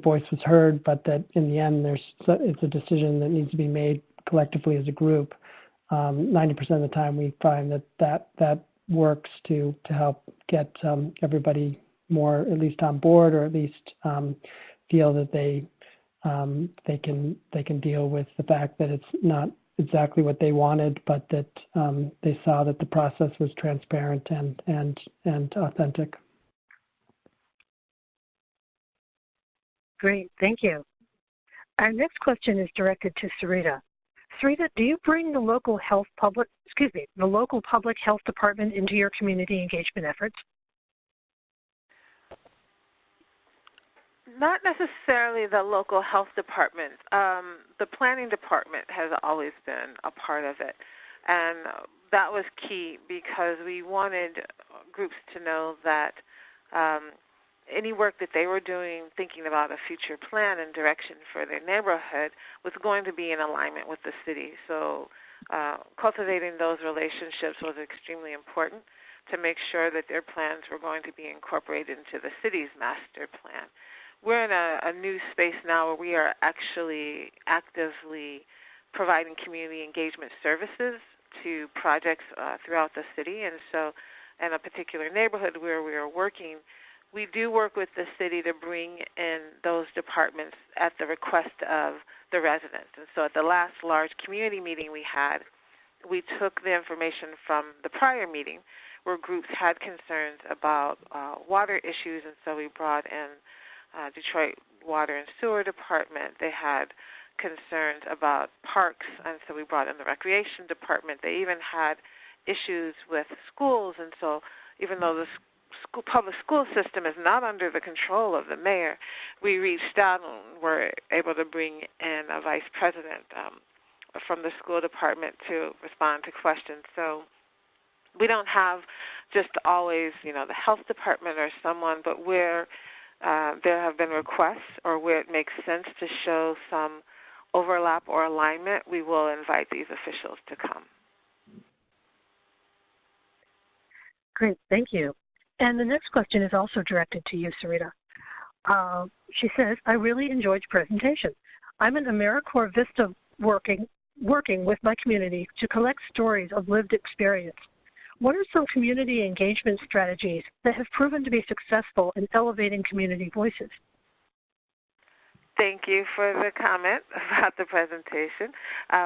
voice was heard, but that in the end it's a decision that needs to be made collectively as a group. 90% of the time we find that works to help get everybody more at least on board, or at least feel that they can deal with the fact that it's not exactly what they wanted, but that they saw that the process was transparent and authentic. Great, thank you. Our next question is directed to Sarita. Sarita, do you bring the local public health department into your community engagement efforts? Not necessarily the local health department. The planning department has always been a part of it. And that was key because we wanted groups to know that any work that they were doing, thinking about a future plan and direction for their neighborhood, was going to be in alignment with the city. So cultivating those relationships was extremely important to make sure that their plans were going to be incorporated into the city's master plan. We're in a new space now where we are actually actively providing community engagement services to projects throughout the city. And so in a particular neighborhood where we are working, we do work with the city to bring in those departments at the request of the residents. And so at the last large community meeting we had, we took the information from the prior meeting where groups had concerns about water issues, and so we brought in Detroit Water and Sewer Department. They had concerns about parks, and so we brought in the Recreation Department. They even had issues with schools, and so even though the public school system is not under the control of the mayor, we reached out and were able to bring in a vice president from the school department to respond to questions. So we don't have just always, you know, the health department or someone, but where there have been requests or where it makes sense to show some overlap or alignment, we will invite these officials to come. Great, thank you. And the next question is also directed to you, Sarita. She says, I really enjoyed your presentation. I'm an AmeriCorps Vista working with my community to collect stories of lived experience. What are some community engagement strategies that have proven to be successful in elevating community voices? Thank you for the comment about the presentation.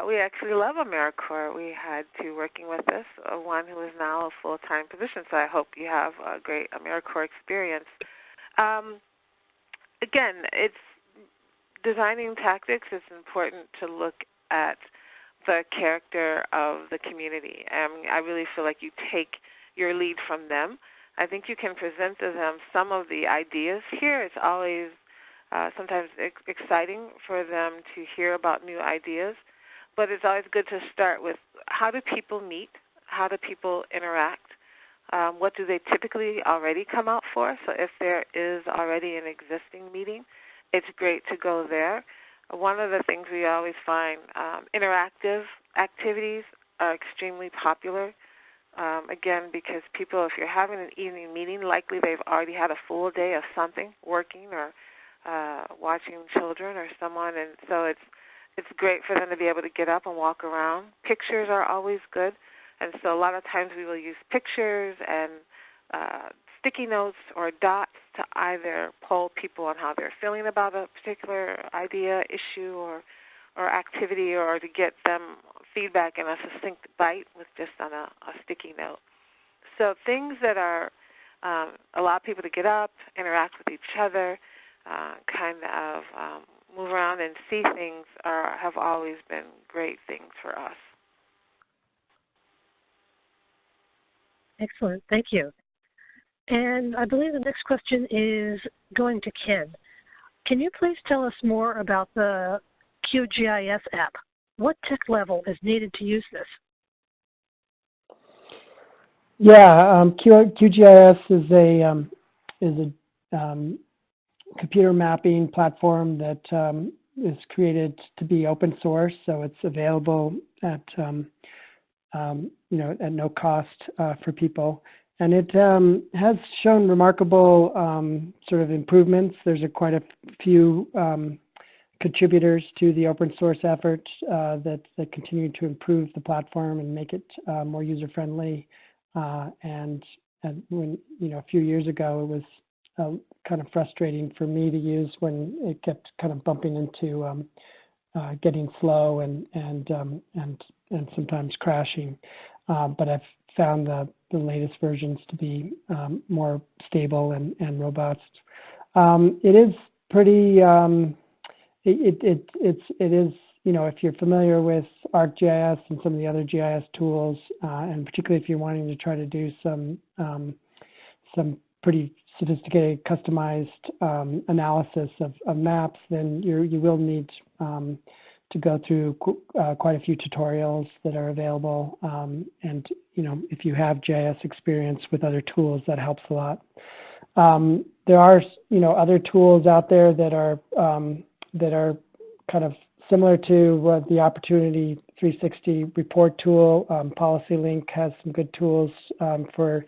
We actually love AmeriCorps. We had two working with us, one who is now a full-time position, so I hope you have a great AmeriCorps experience. Again, it's designing tactics. It's important to look at the character of the community. I really feel like you take your lead from them. I think you can present to them some of the ideas here. It's always sometimes exciting for them to hear about new ideas, but it's always good to start with how do people meet, how do people interact, what do they typically already come out for. So if there is already an existing meeting, it's great to go there. One of the things we always find, interactive activities are extremely popular. Again, because people, if you're having an evening meeting, likely they've already had a full day of something, working or watching children or someone, and so it's great for them to be able to get up and walk around. Pictures are always good, and so a lot of times we will use pictures and sticky notes or dots to either poll people on how they're feeling about a particular idea, issue, or activity, or to get them feedback in a succinct bite with just on a sticky note. So things that are allow people to get up, interact with each other, kind of move around and see things have always been great things for us. Excellent. Thank you. And I believe the next question is going to Ken. Can you please tell us more about the QGIS app? What tech level is needed to use this? Yeah, QGIS is a computer mapping platform that is created to be open source, so it's available at at no cost for people, and it has shown remarkable sort of improvements. There's quite a few contributors to the open source effort that continue to improve the platform and make it more user friendly. And when a few years ago, it was kind of frustrating for me to use when it kept kind of bumping into getting slow and sometimes crashing. But I've found the latest versions to be more stable and robust. It is pretty. It is, if you're familiar with ArcGIS and some of the other GIS tools, and particularly if you're wanting to try to do some pretty sophisticated, customized analysis of maps, then you will need to go through quite a few tutorials that are available. And if you have GIS experience with other tools, that helps a lot. There are other tools out there that are kind of similar to the Opportunity 360 report tool. PolicyLink has some good tools for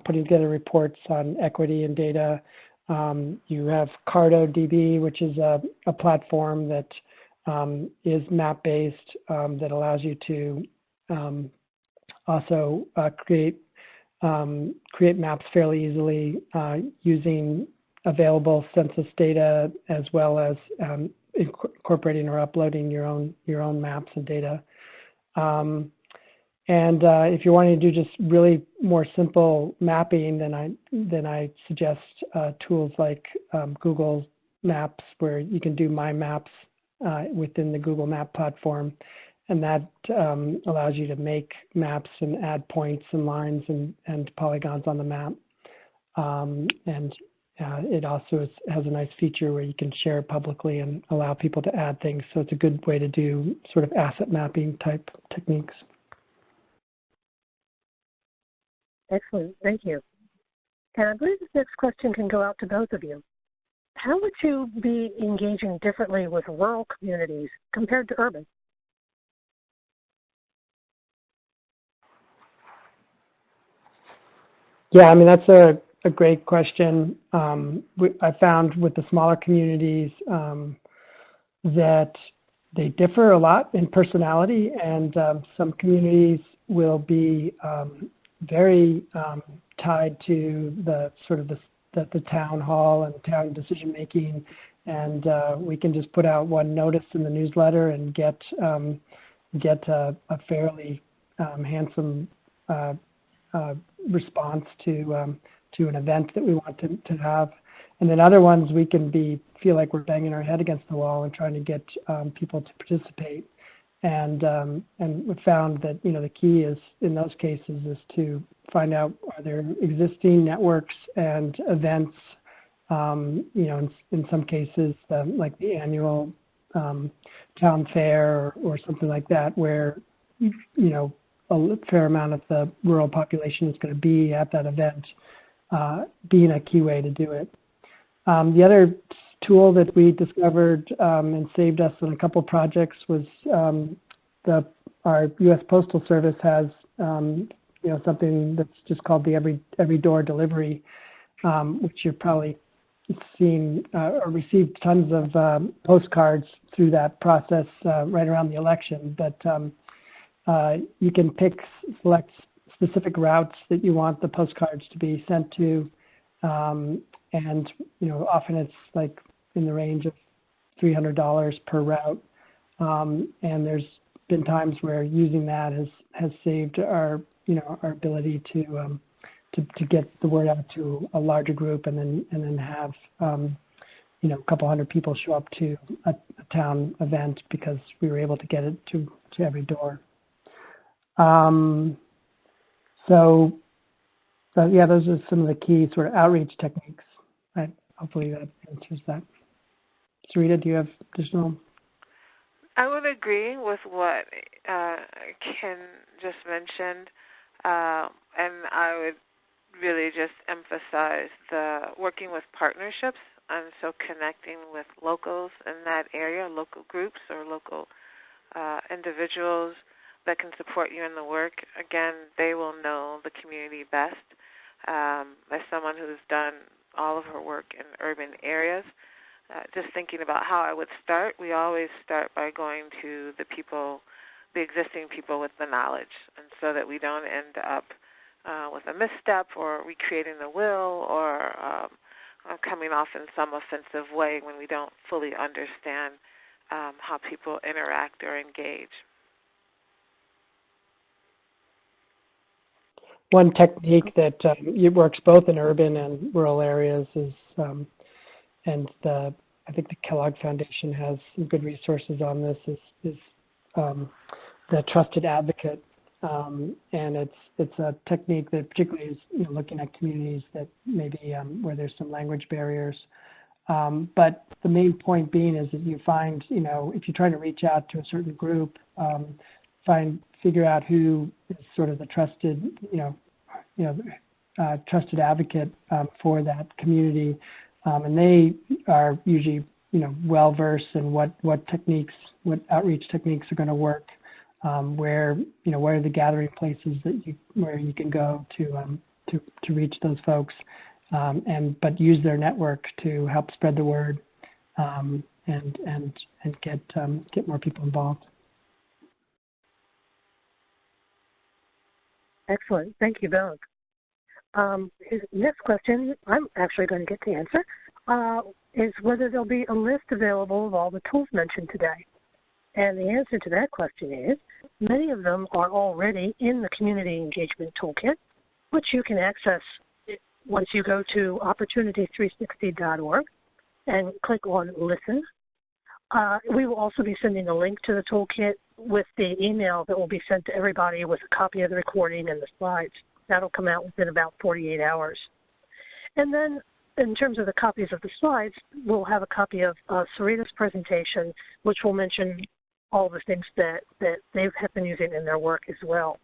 putting together reports on equity and data. You have CartoDB, which is a platform that is map-based that allows you to also create maps fairly easily using available census data, as well as incorporating or uploading your own maps and data. And if you're wanting to do just really more simple mapping, then I suggest tools like Google Maps, where you can do My Maps within the Google Map platform, and that allows you to make maps and add points and lines and polygons on the map. And it also has a nice feature where you can share it publicly and allow people to add things. So it's a good way to do sort of asset mapping type techniques. Excellent. Thank you. And I believe this next question can go out to both of you. How would you be engaging differently with rural communities compared to urban? Yeah, I mean, that's a great question. I found with the smaller communities that they differ a lot in personality, and some communities will be very tied to the sort of the town hall and town decision making, and we can just put out one notice in the newsletter and get a fairly handsome response to an event that we want to have. And then other ones we can feel like we're banging our head against the wall and trying to get people to participate. And we found that the key is in those cases is to find out, are there existing networks and events, in some cases like the annual town fair or something like that, where a fair amount of the rural population is going to be at that event, being a key way to do it. The other tool that we discovered and saved us on a couple projects was our U.S. Postal Service has something that's just called the Every Door Delivery, which you've probably seen or received tons of postcards through that process right around the election. But you can select specific routes that you want the postcards to be sent to, and often it's like in the range of $300 per route, and there's been times where using that has saved our ability to get the word out to a larger group, and then have a couple hundred people show up to a town event because we were able to get it to every door. So yeah, those are some of the key sort of outreach techniques. Right? Hopefully that answers that. Sarita, do you have additional? I would agree with what Ken just mentioned, and I would really just emphasize the working with partnerships, and so connecting with locals in that area, local groups or local individuals that can support you in the work. Again, they will know the community best. As someone who's done all of her work in urban areas, just thinking about how I would start, we always start by going to the people, the existing people with the knowledge, and so that we don't end up with a misstep or recreating the will or coming off in some offensive way when we don't fully understand how people interact or engage. One technique that it works both in urban and rural areas is, and I think the Kellogg Foundation has some good resources on this, is the trusted advocate. And it's a technique that particularly is looking at communities that maybe where there's some language barriers. But the main point being is that you find, if you're trying to reach out to a certain group, figure out who is sort of the trusted, trusted advocate for that community, and they are usually, well versed in what outreach techniques are going to work, where are the gathering places where you can go to reach those folks, but use their network to help spread the word, and get more people involved. Excellent. Thank you both. His next question, I'm actually going to get to answer, is whether there'll be a list available of all the tools mentioned today. And the answer to that question is many of them are already in the Community Engagement Toolkit, which you can access once you go to opportunity360.org and click on Listen. We will also be sending a link to the toolkit with the email that will be sent to everybody with a copy of the recording and the slides. That'll come out within about 48 hours. And then in terms of the copies of the slides, we'll have a copy of Sarita's presentation, which will mention all the things that they have been using in their work as well.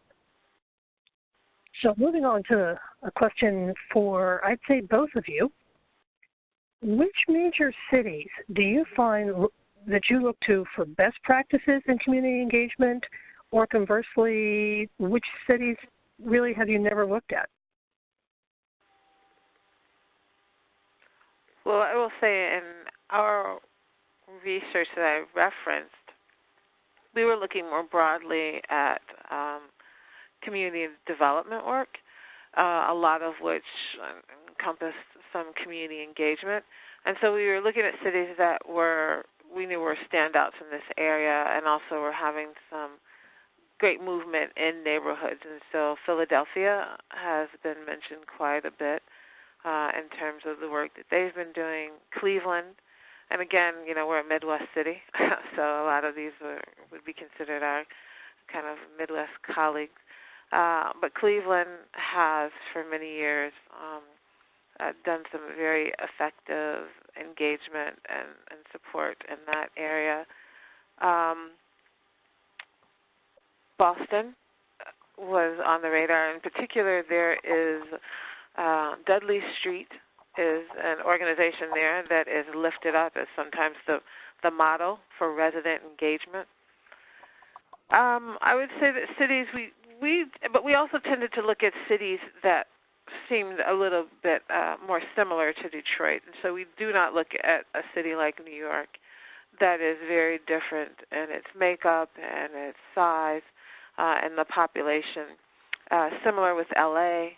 So moving on to a question for, I'd say, both of you. Which major cities do you find that you look to for best practices in community engagement, or conversely, which cities really have you never looked at? Well, I will say in our research that I referenced, we were looking more broadly at community development work, a lot of which encompassed some community engagement. And so we were looking at cities that we knew were standouts in this area, and also were having some great movement in neighborhoods. And so Philadelphia has been mentioned quite a bit in terms of the work that they've been doing. Cleveland, and again, we're a Midwest city, so a lot of these would be considered our kind of Midwest colleagues. But Cleveland has, for many years, done some very effective engagement and support in that area. Boston was on the radar. In particular, there is Dudley Street is an organization there that is lifted up as sometimes the model for resident engagement. I would say that cities, but we also tended to look at cities that seemed a little bit more similar to Detroit. And so we do not look at a city like New York that is very different in its makeup and its size and the population. Similar with LA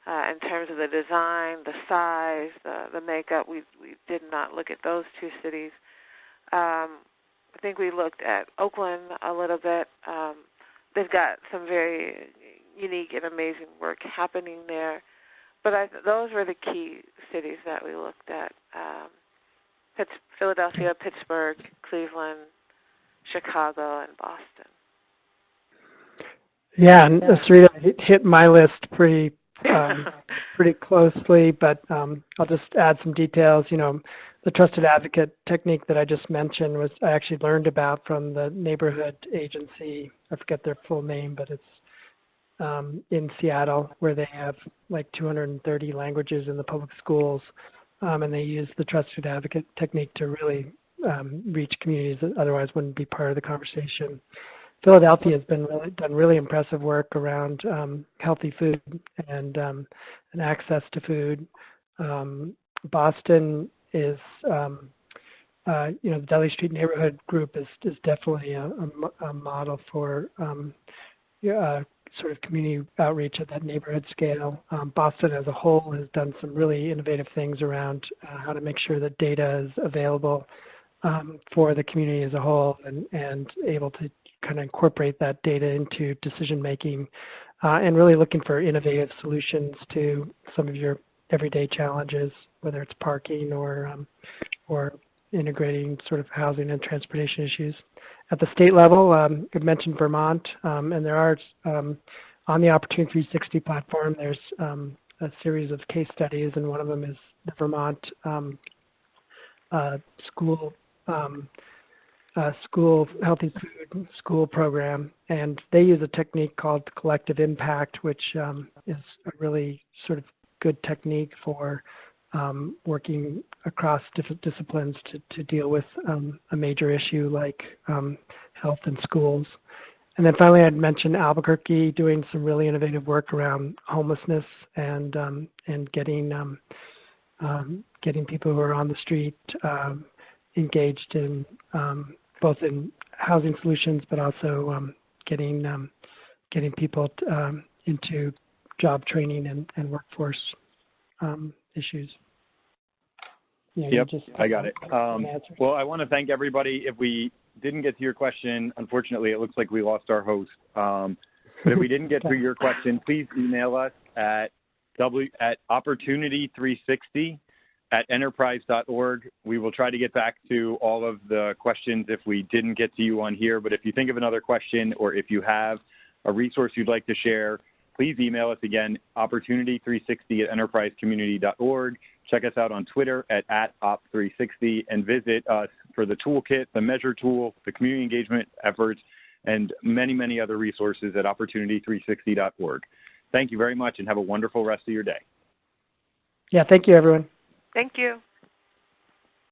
in terms of the design, the size, the makeup. We did not look at those two cities. I think we looked at Oakland a little bit. They've got some very unique and amazing work happening there. But those were the key cities that we looked at. Philadelphia, Pittsburgh, Cleveland, Chicago, and Boston. Yeah, and Sarita hit my list pretty closely, but I'll just add some details. You know, the trusted advocate technique that I just mentioned I actually learned about from the neighborhood agency. I forget their full name, but it's in Seattle, where they have like 230 languages in the public schools, and they use the trusted advocate technique to really reach communities that otherwise wouldn't be part of the conversation. Philadelphia has done really impressive work around healthy food and access to food. Boston is, the Dudley Street Neighborhood Group is definitely a model for sort of community outreach at that neighborhood scale. Boston as a whole has done some really innovative things around how to make sure that data is available for the community as a whole and able to kind of incorporate that data into decision making and really looking for innovative solutions to some of your everyday challenges, whether it's parking or integrating sort of housing and transportation issues. At the state level, I mentioned Vermont, and there are on the Opportunity 360 platform, there's a series of case studies, and one of them is the Vermont school healthy food school program, and they use a technique called collective impact, which is a really sort of good technique for working across different disciplines to deal with a major issue like health in schools. And then finally, I'd mention Albuquerque doing some really innovative work around homelessness and getting people who are on the street engaged in both in housing solutions, but also getting people into job training and workforce issues. Yeah, yep, I got it. Well, I want to thank everybody. If we didn't get to your question, unfortunately, it looks like we lost our host. But if we didn't get to your question, please email us at opportunity360@enterprise.org. We will try to get back to all of the questions if we didn't get to you on here. But if you think of another question, or if you have a resource you'd like to share, please email us again, opportunity360@enterprisecommunity.org. Check us out on Twitter at @op360, and visit us for the Toolkit, the Measure Tool, the community engagement efforts, and many, many other resources at opportunity360.org. Thank you very much, and have a wonderful rest of your day. Yeah, thank you, everyone. Thank you.